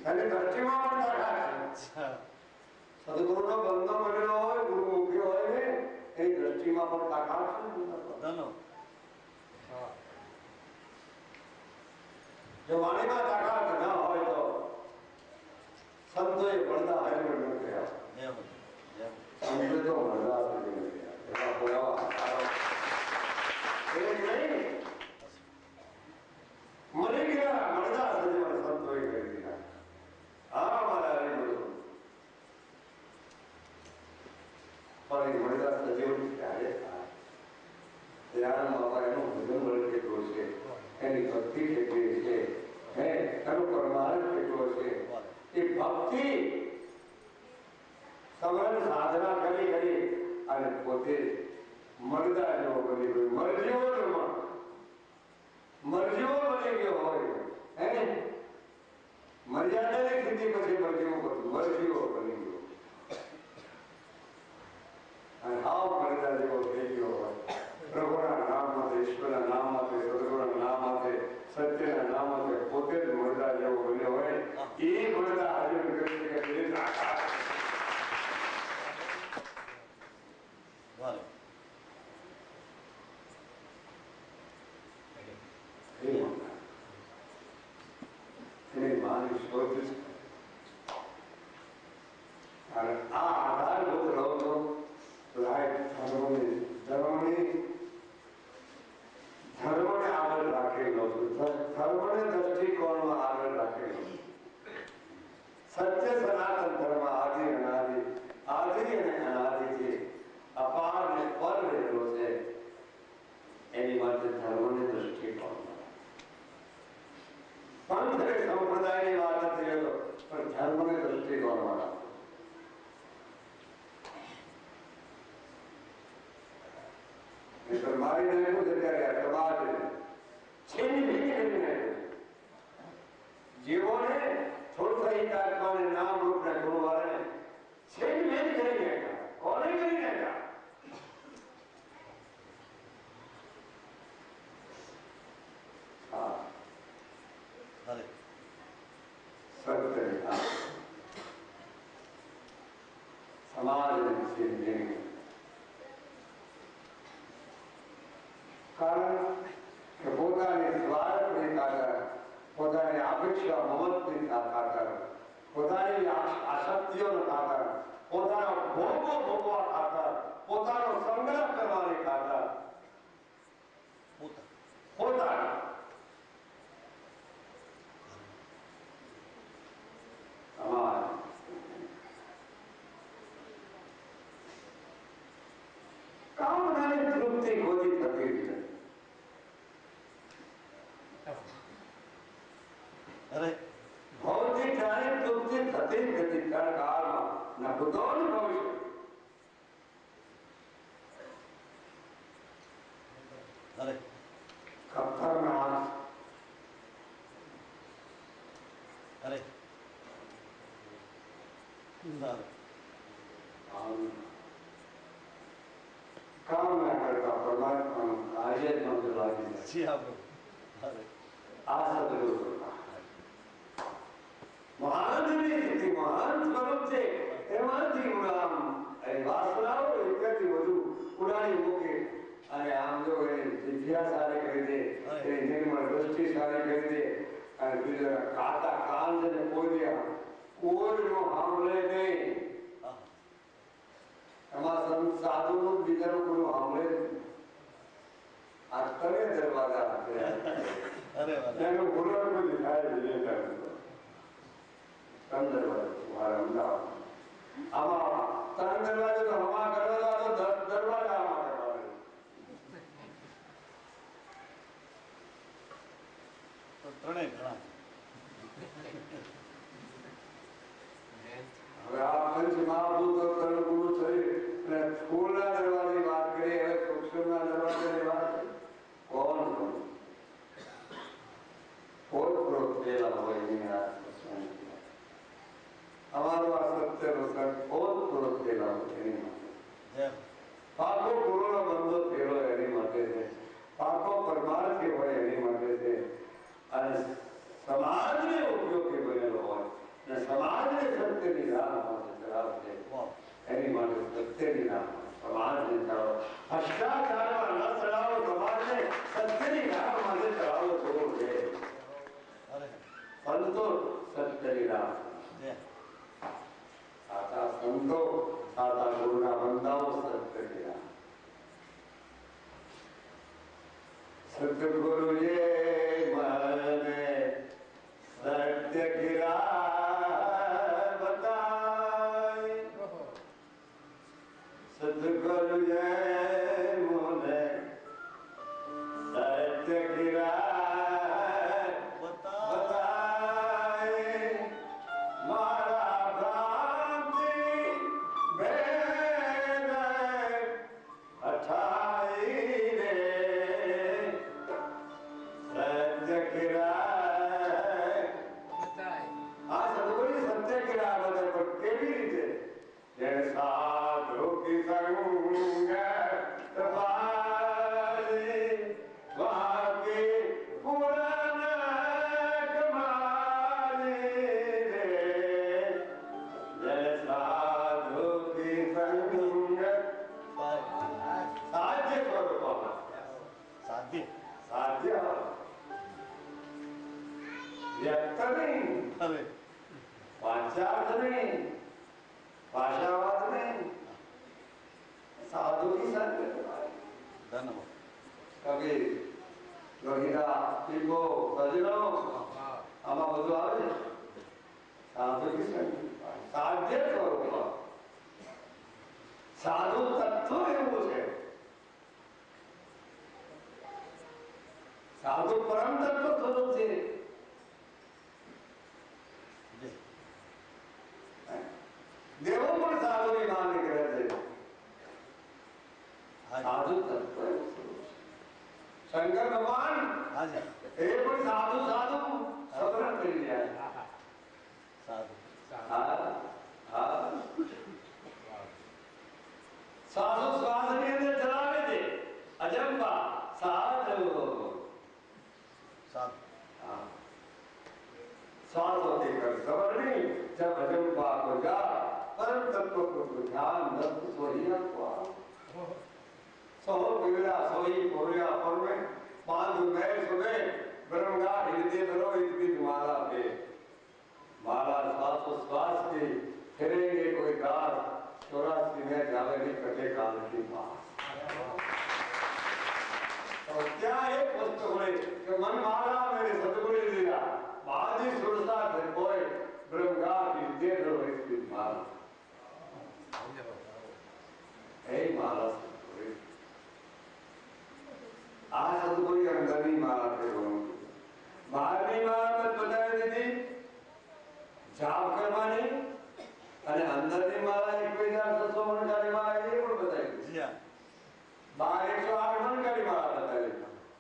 એની દ્રષ્ટિમાં પણ તાકાત છે સદગુરુનો બંધો બનેલો હોય ગુરુમુખી હોય ને એ દ્રષ્ટિમાં પણ તાકાત છે જો વાણીમાં તાકાત ન હોય તો સંતોએ પડદા હાઈવડ ન કર્યા સંતો તો પડદા નથી એવા પુરાવા મળી ગયા મળદા સંતોએ કરી દીધા હા મારા હરિભક્તો ભક્તિ કેટલી છે, હે એનો પરમાર્થ કેટલો છે. એ ભક્તિ સમરણ સાધના કરી કરી અને પોતે મરદા જેવો બની ગયો, મરજીવો બની ગયો હોય, હે મર્યાદાની સ્થિતિ પછી મરજીવો બની ગયો અને હાવ મરદા જેવો થઈ ગયો હોય. પ્રભુના નામ માટે, ઈશ્વરના નામ માટે, સદગુરુના નામ માટે, સત્યના નામ માટે પોતે જ મરદા જેવો બન્યો હોય. એ મરદા હાજર કરી શકે આધારભૂત રહો છો ધર્મને આગળ રાખેલો, ધર્મને દ્રષ્ટિકોણમાં આગળ રાખેલો. સત્ય સનાતન ધર્મ આદિ અનાદિ, આદિ અને અનાદિથી અપાર ને પર રહેલો છે. એની માટે ધર્મને દ્રષ્ટિકોણમાં પંથ અને સંપ્રદાયની વાત નથી રહેતો, પણ ધર્મને દ્રષ્ટિકોણમાં રાખો. મારી નાખ્યું છે ત્યારે સમાજને છીનવી કરી નાખ્યું. જીવોને થોડું હિતાત્માને નામ રૂપને ગુરુવાળાને છીનવી કરી નાખ્યા. કોને કરી નાખ્યા? સમાજને છીનવી. કારણ કે પોતાની સ્વાર્થની ખાતર, પોતાની અપેક્ષા મમતની ખાતર, પોતાની આસક્તિઓના ખાતર, પોતાના ભોગો ભોગવા ખાતર, પોતાનો સંગ્રહ કરવાની ખાતર પોતાના સમાજ કામનાની તૃપ્તિ ખોટી થતી જ નથી. ભૌતિક જ્ઞાની તૃપ્તિ થતી જ નથી. કારણ કાળમાં ન ભૂતો ન ભવિષ્ય. પથ્થરના હાથ કામ ના કરતા પરમાત્માનું કાર્ય જ મંત્ર લાગી જાય. આ સદગુરુ મહાનની સ્થિતિ, મહાન સ્વરૂપ છે. એમાંથી વાસનાઓ એકથી વધુ ઉડાડી મૂકે અને આમ જો એની જગ્યા સારી કરી દે, એની નિર્મળ દ્રષ્ટિ સારી કરી દે અને બીજા કાતા કાન જેને કોઈ કોઈનો સાંભળે નહીં. એમાં સંત સાધુનું બીજાનું કોઈ સાંભળે જ. આ તને દરવાજા એનું ગુનો કોઈ થાય નહીં. ત્રણ દરવાજો મારા અમદાવાદ આમાં ત્રણ દરવાજો તો હમા કરવા તો 10 દરવાજા આમાં કરવા. ત્રણેય ઘણા. હવે આ પંચ મહાભૂતો ત્રણ ગુરુ થઈ અને સ્થૂળના દરવાજાની વાત કરી. હવે સૂક્ષ્મના દરવાજાની વાત કરી. કોણ પોતપ્રોત પેલા હોય એની આ અમારો આ સત્યનો સર પોતપ્રોત પેલા હોય એની માટે. પાકો ગુરુનો બંધો થયેલો એની માટે છે. પાકો પરમાર્થી હોય એની માટે છે. અને સમાજને ઉપયોગી બનેલો હોય ને સમાજને સત્યની રાહ માટે ચલાવશે એની માટે સત્યની રાહ સમાજને ચલાવો. ભ્રષ્ટાચારમાં ન ચલાવો સમાજને, સત્યની રાહ માટે ચલાવો. જોવો છે સંતો સત્યની રાહ. સાચા સંતો, સાચા ગુરુના બંધાઓ સત્યની રાહ. સદગુરુએ મને સત્ય કી રાહ બતાઈ. સદગુરુએ મને સત્ય કી રાહ કેવી રીતે જય સાધુ કી સંગ તપાલે વાકે પુરાણ કમાલે રે જય સાધુ કી સંગ સાધ્ય સ્વરૂપ સાધ્ય સાધ્ય વ્યક્ત નહીં હવે વાચાર્થ નહીં ભાષાવાદ નહીં સાધુ की संग ધન્યવાદ કબીર ગોહિરા પીપો સજનો આમાં બધું આવે છે સાધુ की संग સાધ્ય સ્વરૂપ સાધુ તત્વ એવું છે સાધુ પરમ તત્વ સ્વરૂપ છે દેવો પણ સાધુની માને કરે છે સાધુ તત્વ શંકર ભગવાન હાજી એ પણ સાધુ સાધુ સવરણ કરી રહ્યા સાધુ હા હા સાધુ શ્વાસની અંદર ચલાવે છે અજંપા સાધુ સાધુ श्वास होते कर सवरणी जब अजंपा को जा परम तत्व को ध्यान दत्त सोही को सो बिगड़ा सोही पोरिया पर में बांध गए सुबह ब्रह्मगा हृदय धरो इतनी माला पे माला श्वास की फिरेंगे कोई दास 84 में जावे नहीं कटे काल की पास और क्या एक वस्तु हुई कि मन माला मेरे सतगुरु दिया बाजी सुरसा थे कोई ब्रह्मगा हृदय धरो इतनी माला ए माला आ सतगुरु अंदर ही माला थे दोनों बाहरनी माला में बताई दीदी जाप करवानी અને અંદરની માળા 1600 મણકારી માળા એ પણ બતાવી જી હા બહાર 108 મણકારી માળા બતાવી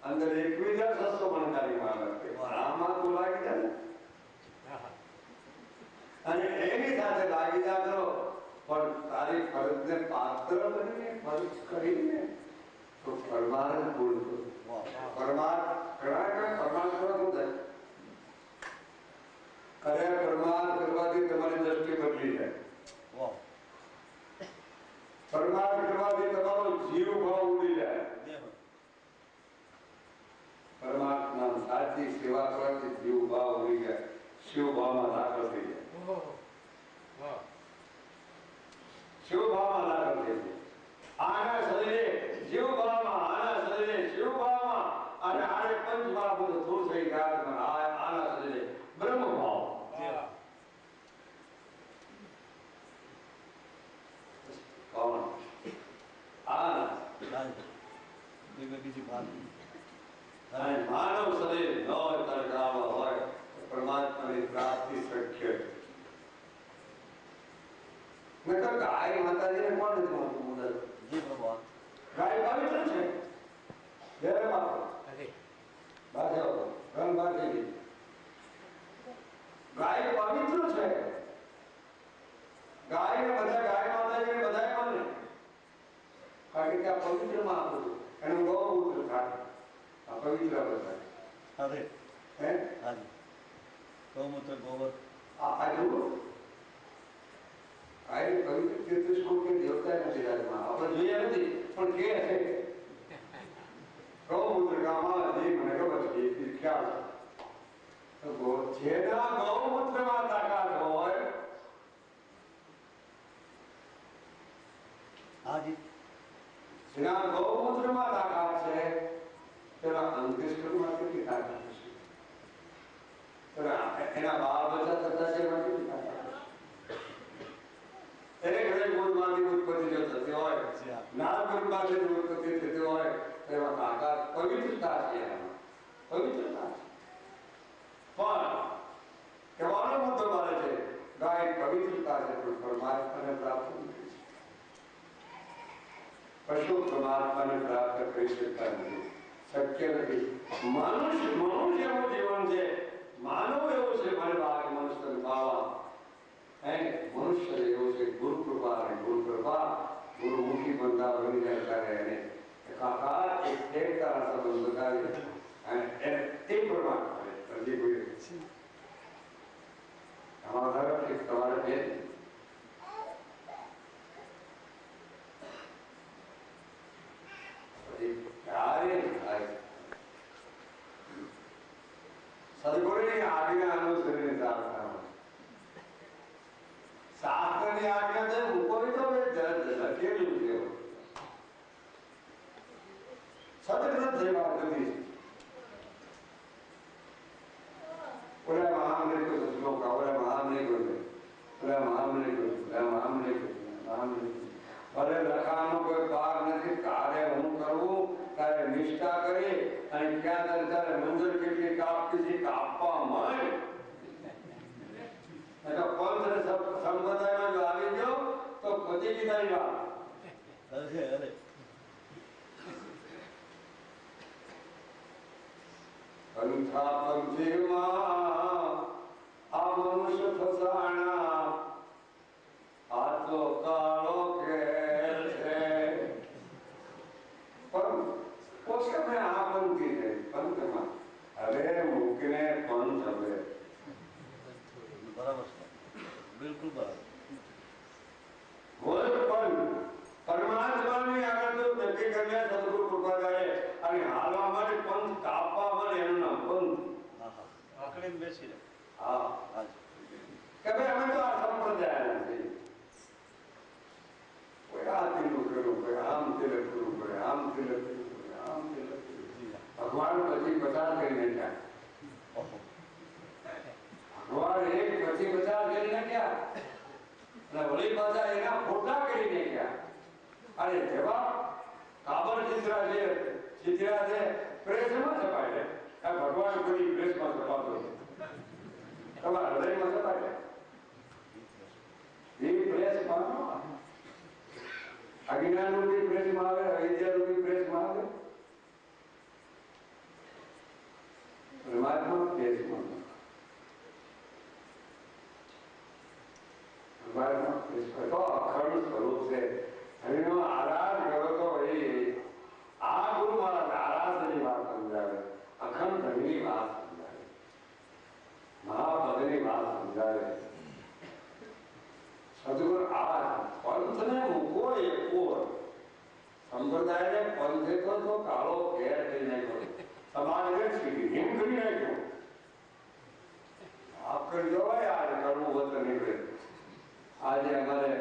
અંદર 1600 મણકારી માળા આમાં તો લાગી જાય અને એની સાથે લાગી જા કરો પણ તારી ફરજને પાત્ર બનીને ફરજ કરીને તો પરમાર્થ પૂર્ણ કરો પરમાર્થ ઘણા પરમાર્થ શું થાય અરે પરમાર્થ કરવાથી તમારી દ્રષ્ટિ બદલી જાય વાહ પરમાર્થ કરવાથી તમારો જીવ ભાવ ઉડી જાય પરમાત્મા સાચી સેવા કરવાથી જીવ ભાવ ઉડી જાય શિવ ભાવમાં દાખલ થઈ જાય શિવ ભાવમાં દાખલ થઈ જાય આના શરીરે જીવ ભાવમાં આના શરીરે શિવ ભાવમાં અને આને પંચ મહાભૂત સ્થૂળ થઈ ગયા આના શરીરે બ્રહ્મ ભાવ कौन आना બીજી વાત અને માનવ શરીર ન તરગાવ હોય પરમાત્માની પ્રાપ્તિ શક્ય મેં તો ગાય માતાજીને કોણ નથી માનતું મુદત જી ભગવાન ગાય પવિત્ર છે જય બાપુ બાજો રંગ બાજી ગાય પવિત્ર છે गाय ने બધા ગાય માતાજીને બધાય માને કારણ કે આ પવિત્ર માં આપું એનું ગૌમૂત્ર થાય આ પવિત્ર બધાય અરે હે હાજી ગૌમૂત્ર ગોબર આ જુઓ ગાય પવિત્ર તેત્રીસ કોટી દેવતા નથી રાજમાં આપણે જોઈએ નથી પણ કે છે ગૌમૂત્ર ગામમાં જે મને ખબર છે એ ખ્યાલ છે તો જેના ગૌમૂત્રમાં તાકાત હોય હાજી જેના ગૌમૂત્રમાં તાકાત છે તેના અંત્યેષ્ટિમાં કેટલી તાકાત હશે એના બાળ બચ્ચા થતા છે એમાં કેટલી તાકાત હશે એક ગર્ભમાંથી ઉત્પત્તિ જો થતી હોય નાળ ગર્ભમાંથી ઉત્પત્તિ થતી હોય તેમાં તાકાત પવિત્રતા છે એમાં પવિત્રતા છે પણ કહેવાનો મુદ્દો મારે છે ગાય પવિત્રતા છે પણ પરમાત્માને પ્રાપ્ત નથી पशु परमात्मा ने प्राप्त कर सकता नहीं शक्य नहीं मनुष्य एवं जीवन से मानव एवं से मन भाग मनुष्य पावा है मनुष्य કાકા એક તારા સંબંધ બતાવે અને એને તે પ્રમાણે કરે હજી કોઈ અમારા ઘર એક તમારે બે સદગુરુની આજ્ઞા અનુસરીને ચાલતા શાસ્ત્રની આજ્ઞા છે મૂકોવી તો લખેલું છે સદગ્રંથ જે વાત નથી ઓલા મહામને કોઈ શ્લોક ઓલા મહામને કોઈ ઓલા મહામને કોઈ ઓલા મહામને કોઈ મહામને ભલે લખાણનો કોઈ ભાગ નથી તારે હું કરવું તારે નિષ્ઠા કરી અને ક્યાં તારે મંજૂર કેટલી કાપતી છે કાપવા માંડ પંથ સંપ્રદાયમાં જો આવી ગયો તો પતી ગઈ તારી વાત અરે પંથા પંથીમાં આ મનુષ્ય ફસાણા આ તો કાળો કેર છે પણ પોષક મેં આ પંથી છે પંથમાં હવે મૂકીને પંથ હવે બરાબર છે બિલકુલ બરાબર બોલ પણ પરમાત્માની આગળ તો નક્કી કર્યા સદગુરુ કૃપા કરે અને હાલવા માટે પંથ કાપવા માટે એનું નામ પંથ આકડીને બેસી રહે હા કે ભાઈ અમે તો આ સંપ્રદાય નથી કોઈ આ તિલક કર્યું કોઈ આમ તિલક કર્યું કોઈ આમ તિલક કર્યું કોઈ આમ તિલક કર્યું ભગવાન પછી પચાસ કરી નાખ્યા ભગવાન એક પછી પચાસ કરી નાખ્યા અને વળી પાછા એના ફોટા કરી નાખ્યા અને જેવા કાબર ચિત્રા છે પ્રેસમાં છપાય છે ભગવાન કોઈ પ્રેસમાં છપાતો તમારા હૃદયમાં છપાય એ પ્રેસમાં અજ્ઞાન રૂપી પ્રેસમાં આવે અવિદ્યા રૂપી પ્રેસમાં આવે પરમાત્મા પ્રેસમાં તો અખંડ સ્વરૂપ છે એનો આરાધ કરો તો એ આ ગુરુ મારા આરાધની વાત સમજાવે અખંડ ધનની વાત સમજાવે મહાપદની વાત સમજાવે સદગુરુ આ પંથને મૂકો એકો સંપ્રદાયને પંથે તો કાળો ઘેર થઈ નાખ્યો સમાજને હિમ કરી નાખ્યો આપ કરી દેવાય આજ કરવું હોત નીકળે આજે અમારે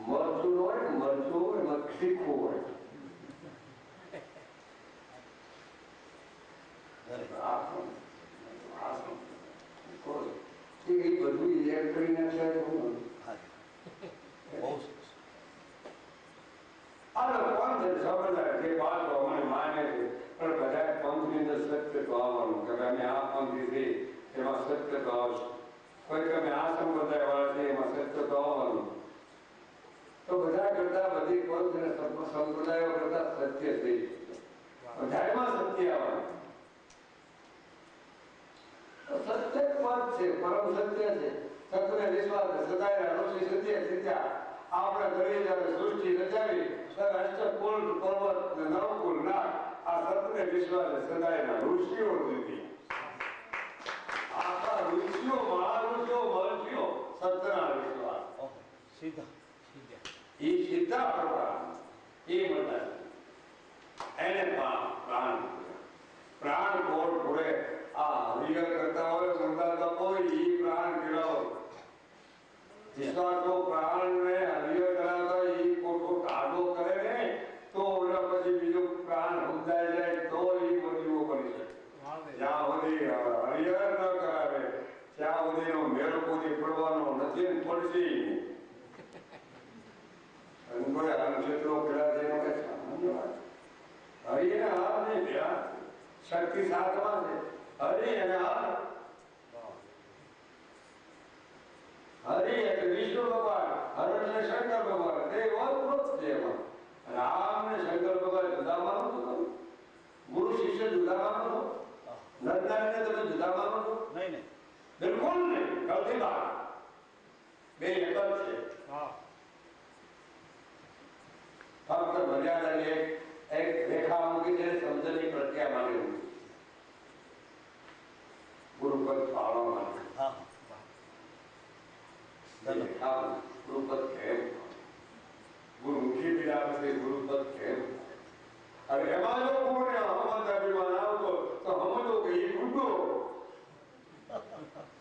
મરચું હોય મરચું એમાં તીખું હોય બધું એક કરીને જે વાત અમને માને છે પણ બધા પંથની અંદર સત્ય તો આવવાનું કે અમે આ પંથી છે એમાં સત્ય તો આવશે કોઈ તમે આ સંપ્રદાય વાળા છે એમાં સત્ય તો આવવાનું તો બધા કરતા બધી પંથ અને સંપ્રદાયો કરતા સત્ય થઈ બધામાં સત્ય આવવાનું સત્ય પદ છે પરમ સત્ય છે સત્યને વિશ્વાસ સદાય ઋષિ સત્ય સિદ્ધ્યા આપણે ઘરે જ્યારે સૃષ્ટિ રચાવી ત્યારે અષ્ટકુલ પર્વત ને નવકુલ નાગ આ સત્યને વિશ્વાસ સદાયના ઋષિઓ દીધી આખા ઋષિઓ મહાઋષિઓ મહર્ષિઓ સત્યના વિશ્વાસ સીધા એ સીધા પ્રકાર એ બધા એને પ્રાણ કોડ પૂરે આ હરિહર કરતા હોય મુર્દા કોઈ ઈ પ્રાણ ગિરાવો વિશ્વાસો પ્રાણ ને હરિહર કરાવતા ઈ કોટો કાઢો કરે ને તો ઓલા પછી બીજું પ્રાણ સમજાય જાય તો ઈ બધું કરી શકે જ્યાં સુધી હરિહર ન કરાવે ત્યાં સુધીનો મેળો પૂરી પડવાનો નથી પડશે અને કોઈ આ ક્ષેત્રો પેલા જેનો કે સામાન્ય વાત હરિને હાર નહીં ભેળા શક્તિ સાથમાં છે હરિ અને હાર હરિ એટલે વિષ્ણુ ભગવાન હર એટલે શંકર ભગવાન તે ઓતપ્રોત છે એમાં રામ ને શંકર ભગવાન જુદા માનો છો તમે ગુરુ શિષ્ય જુદા માનો છો નરનારીને તમે જુદા માનો છો નહીં બિલકુલ નહીં ગલતી વાત બે એક જ છે ફક્ત મર્યાદાની એક ભજનની પ્રક્રિયા માટે ગુરુપદ પાળવા માટે હા ગુરુપદ કેમ ગુરુમુખી બિરાજતે ગુરુપદ કેમ અને એમાં જો કોને અહમદ અભિમાન આવતો તો સમજો કે એ ગુરુ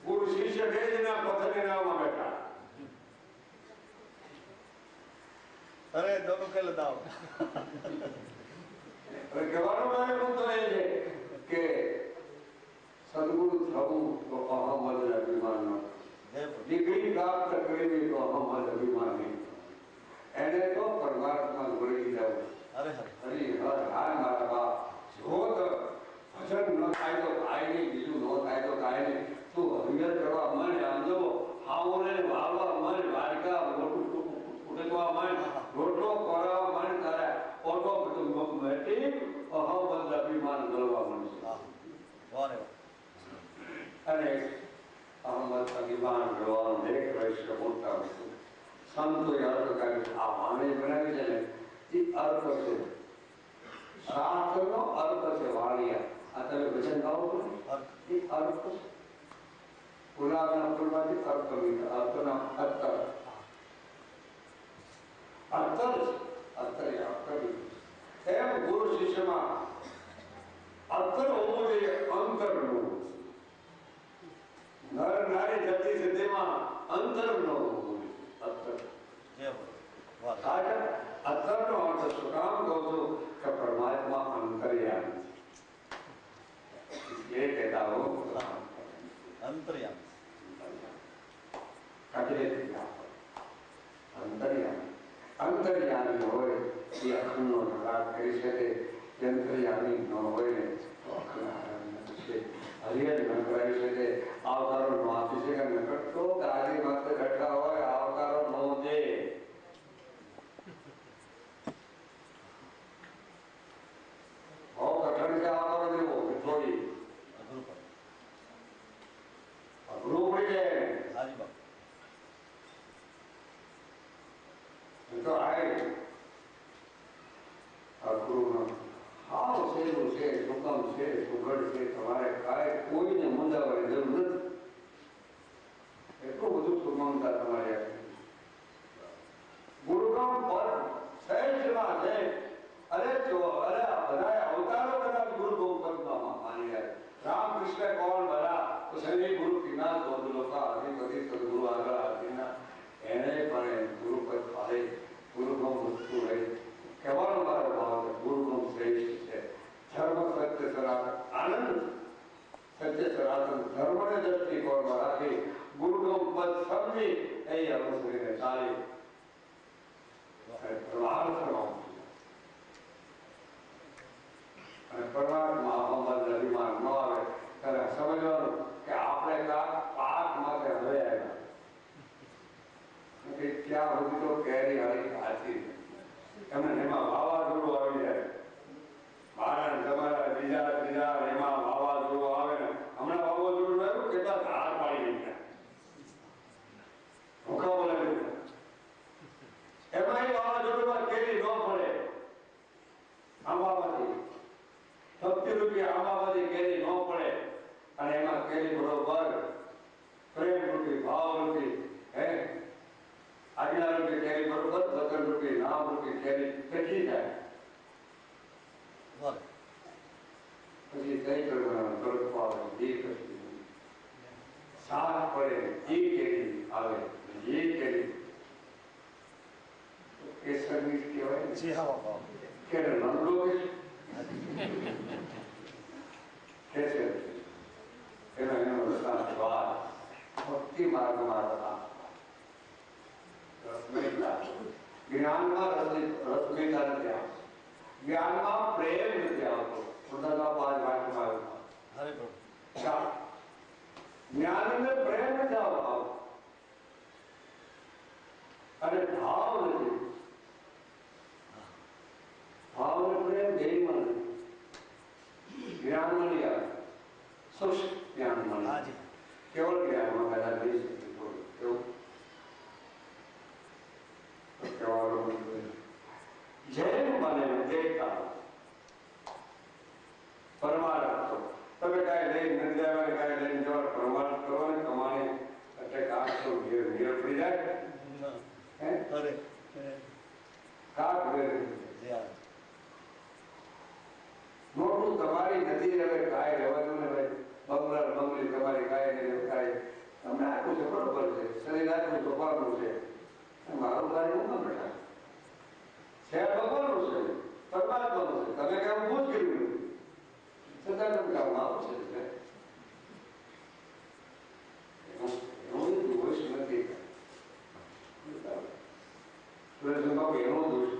ગુરુ શિષ્ય બે જણા પથ્થરની નાવમાં બેઠા અરે દોનો કે લદાવ હવે કહેવાનો મારે મુદ્દો એ છે કે સદગુરુ થવું તો અહમદ અભિમાન ન ડિગ્રી પ્રાપ્ત કરવી તો અહમદ અભિમાન નહીં એને તો પરમાત્મા જોડી જવું અરે હરિહર હાય મારા બાપ જો તો ભજન ન થાય તો કાંઈ નહીં બીજું ન થાય તો કાંઈ નહીં તું હરિહર કરવા માંડ આમ જો હાઓને વાળવા માંડ વાડકા મોટું ઉડકવા માંડ રોટલો ખોરાવા માંડ તારે ઓટો બધું મેટી અહમદ અભિમાન ગળવા માંડશે વારે અને અહમદ અભિમાન ગળવાનું એક રહસ્ય મોટા વસ્તુ સંતોએ અર્થ કર્યું આ વાણી બનાવી છે ને એ અર્થ છે શાસ્ત્રનો અર્થ છે વાણિયા આ તમે ભજન ગાઓ છો એ અર્થ છે ગુલાબના ફૂલમાંથી અર્થ લીધા અર્થના અત્તર એમ ગુરુ શિષ્યમાં અત્તર હોવું જોઈએ અંતરનું નર નારી જતી છે તેમાં અંતર ન હોવું અત્તર અત્તરનો અર્થ શું કામ કહું છું કે પરમાત્મા અંતર્યામી છે ये कहता हो અંતર્યામી અંતર્યામી હોય એ અખંડનો નકાર કરી શકે અંતર્યામી ન હોય ને તો અખંડ છે હરિયર ન કરાવી શકે આવકારો ન આપી શકે નકર તો ગાડી માથે બેઠા હોય આવકારો ન દે બહુ કઠણ છે આવકારો દેવો થોડી અઘરું પડી જાય હાજી બાપ તો આય અઘરું હાવ સહેલું છે સુગમ છે સુઘડ છે તમારે કાંઈ કોઈને મૂંઝાવવાની જરૂર નથી એટલું બધું સુગમતા તમારે ગુરુગામ પર સહેજમાં છે અરે જો અરે બધા અવતારો કદાચ ગુરુ ગૌપદમાં માની જાય રામકૃષ્ણ કોણ બરા તો સૈનિક ગુરુ કિનાર દોડ લોકા અધિપતિ સદગુરુ આગળ આદિના એને પણ ગુરુપદ ફાળે ગુરુગમ વસ્તુ રહી કહેવાનો મારો ભાવ છે ગુરુગમ શ્રેષ્ઠ છે ધર્મ સત્ય સનાતન આનંદ સત્ય સનાતન ધર્મને દ્રષ્ટિકોણમાં રાખી ગુરુગમ પદ સમજી એ અનુસરીને ચાલી પ્રહાર કરવાનું અને પરમાત્મા અહમદ અભિમાન ન આવે ત્યારે સમજવાનું કે આપણે પાક માટે હવે આવ્યા ત્યાં સુધી તો કેરી હારી ખાતી એમને એમાં વાવાઝોડું આવી જાય મારા તમારા બીજા એમાં વાવાઝોડું આવે ને હમણાં વાવાઝોડું આવ્યું કેટલા ધાર પાડી ગયા ભૂખા બોલાવી એમાં એ વાવાઝોડુમાં કેરી ન પડે આંબામાંથી 70 રૂપિયા આંબામાંથી કેરી ન પડે અને એમાં કેરી બરોબર પ્રેમ રૂપી ભાવ રૂપી હે આજના રૂપે કેરી બરોબર 17 રૂપિયા નામ રૂપી કેરી ફેંકી જાય પછી કઈ કરવાનું તડકો આવે એ પછી સાત પડે એ કેરી આવે એ કેરી કેસરની કહેવાય જી હા બાપા કે નંદલો કે છે એનો રસ્તા સ્વાદ ભક્તિ માર્ગમાં હતા રસમેતા જ્ઞાનમાં રસમેતા નથી આવતો જ્ઞાનમાં પ્રેમ નથી આવતો પોતાના પાંચ વાક્યમાં હરે પ્રભુ જ્ઞાનને પ્રેમ નથી આવતો અને ભાવ નથી ભાવ ને પ્રેમ દેહમાં નથી જ્ઞાનમાં નહીં આવે શુષ્ક જ્ઞાનમાં હાજી કેવળ જ્ઞાનમાં કદાચ નહીં શકે થોડું કેવું જેમ બને દેતા ઘરે કાક ઘરે જ્યાં નોટું તમારી નથી હવે કાંઈ રહેવાનું ને ભાઈ બંગલા બંગલી તમારી કાંઈ નહીં કાંઈ તમને આખું છે બરોબર છે શરીર આખું તો પાકું છે મારું કાર્ય હું કામ બેઠા છે ભગવાનનું છે પરમાત્માનું છે તમે કામ ભૂત કર્યું છતાં તમે કામ આવો છે એનો દોષ નથી સુરેશભાઈ એનો દોષ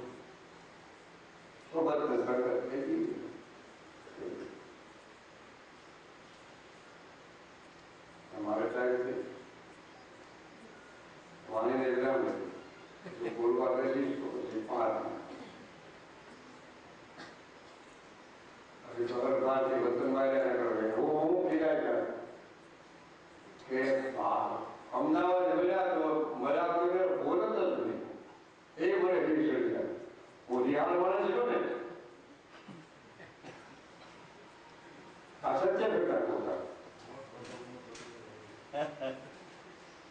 તો બસ हमारे टाइम पे वाणी ने विराम जो बोलवा रही तो उसे पार अभी तो अगर बात के बर्तन वाले ना करोगे वो फिराय कर के अमदावाद मिला तो मरा तो बोलत જ નહીં એ મને ફીલ કરી ગયા वो रियाल वाला जो ने આ સત્ય પ્રકાર હોતા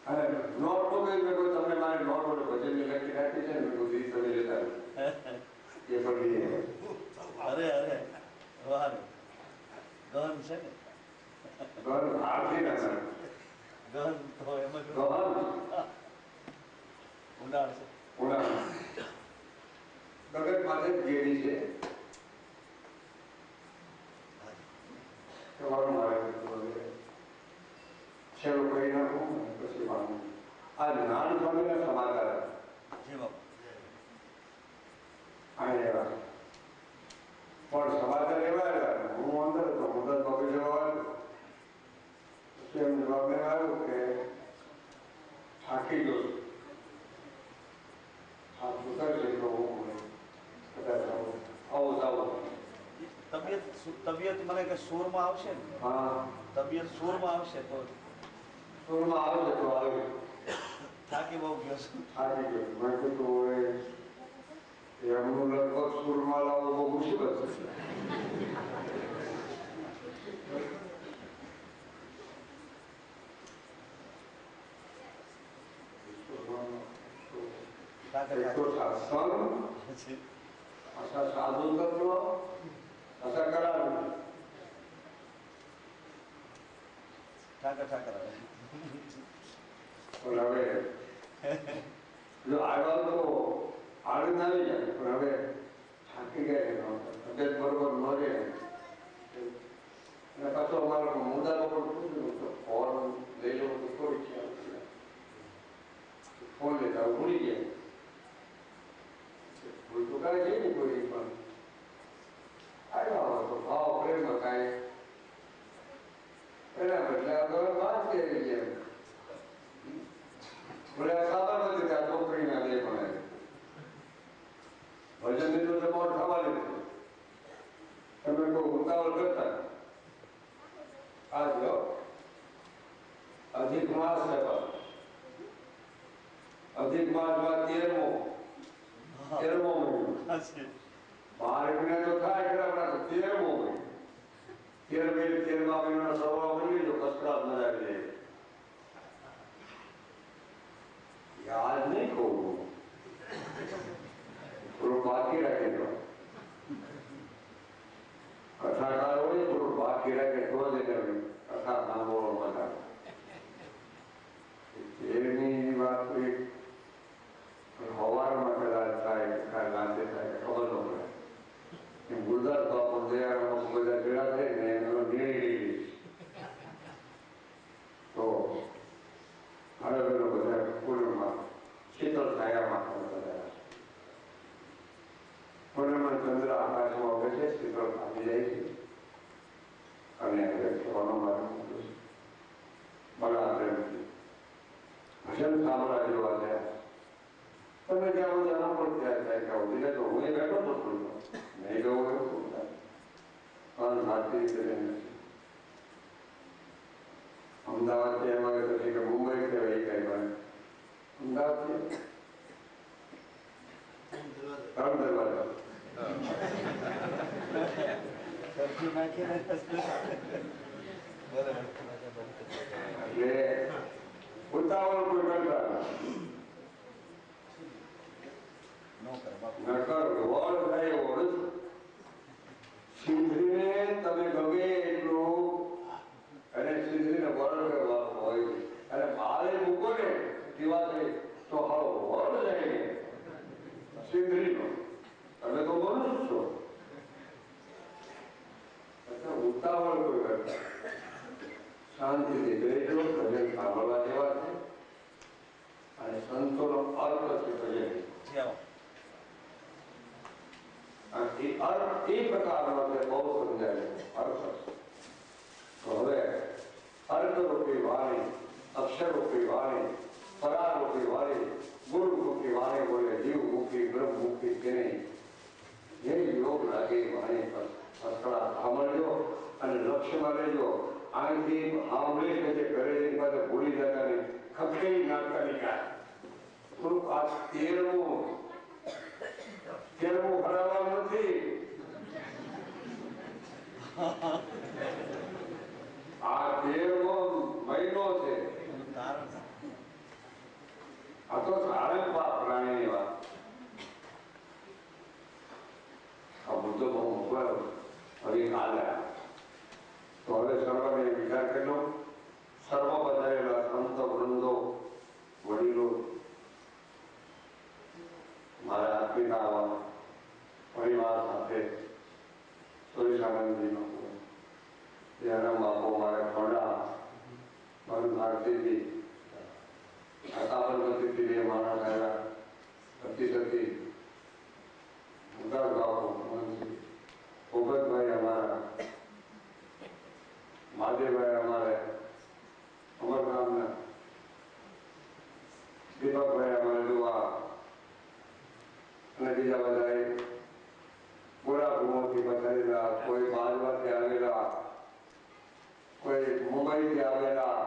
અને નોટ તો કઈ મેં તમને મારી નોટ વડે ભજનની લખી રાખી છે ને મેં કોઈ તમે લેતા એ પણ અરે વાહ ગહન છે ને ઘર આરતી ના સર ગહન તો એમ જ ગહન ઊંડાણ છે ઉડા ગગન માથે ગેડી છે તમારું મારે છેલ્લો કરી નાખું પછી પાનું આ જ્ઞાન સ્વામીના સમાચાર જી બાપા આવ્યા પણ સમાચાર એવા આવ્યા હું અંદર હતો હું તો બાપી જવા આવ્યો પછી એમ જવાબ આવ્યો કે થાકી ગયો આ ઉતરશે તો હું કદાચ આવું આવું તબિયત મને કે સૂરમાં આવશે ને હા તબિયત સૂરમાં આવશે તો સુરમાં આવશે તો આવે થાકી બહુ ગયો છું થાકી ગયો મેં કીધું એમનું લગભગ સુરમાં લાવવું બહુ મુશ્કેલ છે એક તો સત્સંગ અસા સાધુ તત્વ અસા કરાવી ઠાકર પણ હવે જો આવ્યા તો આનંદ આવી જાય પણ હવે થાકી ગયા તબિયત બરોબર ન રહે અને પાછો અમારો મુદ્દા લોકો પૂછ્યું તો ફોન લઈ લો તો થોડી ખ્યાલ ફોન લેતા ભૂલી ગયા ભૂલ તો કાંઈ છે નહીં કોઈ પણ આવ્યા હોય તો ભાવ પ્રેમમાં કાંઈ એના બદલે આગળ વાત કરી ગયા બોલે આ સાબરમતી ત્યાં છોકરીના બે ભણે ભજનની તો જમાવટ થવાની છે તમે કોઈ ઉતાવળ કરતા આ જો અધિક માસ છે અધિક માસમાં 13મો મહિનો 12 મહિના તો થાય ખરા તો 13મો મહિનો 13મા મહિનાનો સવા મળી જો કસરા મજા આવી જાય યાદ નહીં કહું થોડું બાકી રાખી દો કથાકાર હોય થોડું બાકી રાખે તો જ એને કથા સાંભળો મજા એની વાત એક હવારમાં કદાચ થાય રાતે થાય ખબર ન પડે ગુરદાસ બાપુ દયાળમાં બધા ભેળા થાય ને એનો નિર્ણય લઈ તો અલગ અલગ બધા પૂર્ણમાં શીતળ છાયામાં બધા પૂર્ણમાં ચંદ્ર આકાશમાં ઉભે છે શીતળ આવી જાય છે અને કહેવાનો મારો બળા પ્રેમથી ભજન સાંભળવા જેવા છે તમે જ્યાં હું જાણો પણ ત્યાં થાય કે ઉભી તો હું એ બેઠો તો થોડું નહીં ગયો એવું શું થાય પણ ભારતીય રીતે નથી અમદાવાદ થી એમ આવે પછી કે મુંબઈ કહેવાય એ કઈ મને અમદાવાદ થી ત્રણ દરવાજા એટલે ઉતાવળ કોઈ કરતા શાંતિથી બેસજો. ભજન સાંભળવા જેવા છે અને સંતોનો અર્થ છે ભજન. જી આવો. એ પ્રકારનો છે, બહુ સમજાય અર્થ. તો હવે અર્થરૂપી વાણી, અક્ષરરૂપી વાણી, પરારૂપી વાણી, ગુરુરૂપી વાણી બોલે જીવમુખી બ્રહ્મમુખી કે નહીં, જે યોગ લાગે વાણી પર સસળા સાંભળજો અને લક્ષ્યમાં લેજો. આથી સાંભળી કે જે ઘરે જઈને પાછા ભૂલી જતા નહીં, ખપકેલી નાખતા નહીં. થોડુંક આ તેરમું ભરાવાનું નથી. આ 13મો મહિનો છે. આ તો ધારણ પ્રાણીની વાત. આ મુદ્દો બહુ મોકલાયો. હવે કાલે તો હવે સર્વને વિચાર કર્યો. સર્વ બધાયેલા સંત વૃંદો, વડીલો, મારા આત્મીના પરિવાર સાથે સુરેશાનંદજીનો જયરામ બાપુ, મારે ખોડા મન ભારતીજી, સાબરમતીથી બે માણસ આવ્યા, સતી મુદાસ બાપુ, ભૂપતભાઈ અમારા, મહાદેવભાઈ અમારે અમરગામના, દીપકભાઈ અમારે દુઆ અને બીજા બધા ગોળા ભૂમોથી પધારેલા, કોઈ બાજવાથી આવેલા, કોઈ મુંબઈથી આવેલા,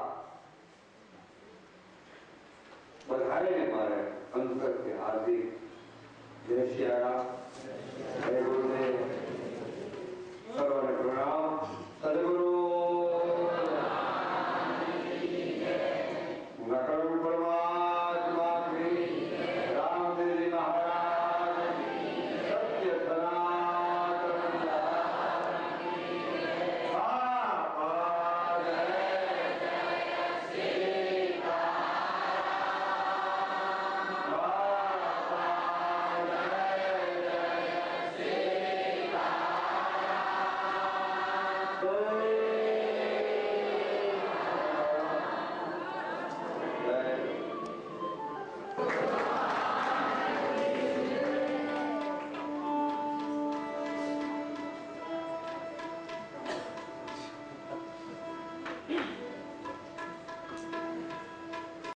બધાને મારે અંતરથી હાર્દિક જય શિયાળા, જય ગુરુદેવ, સર્વને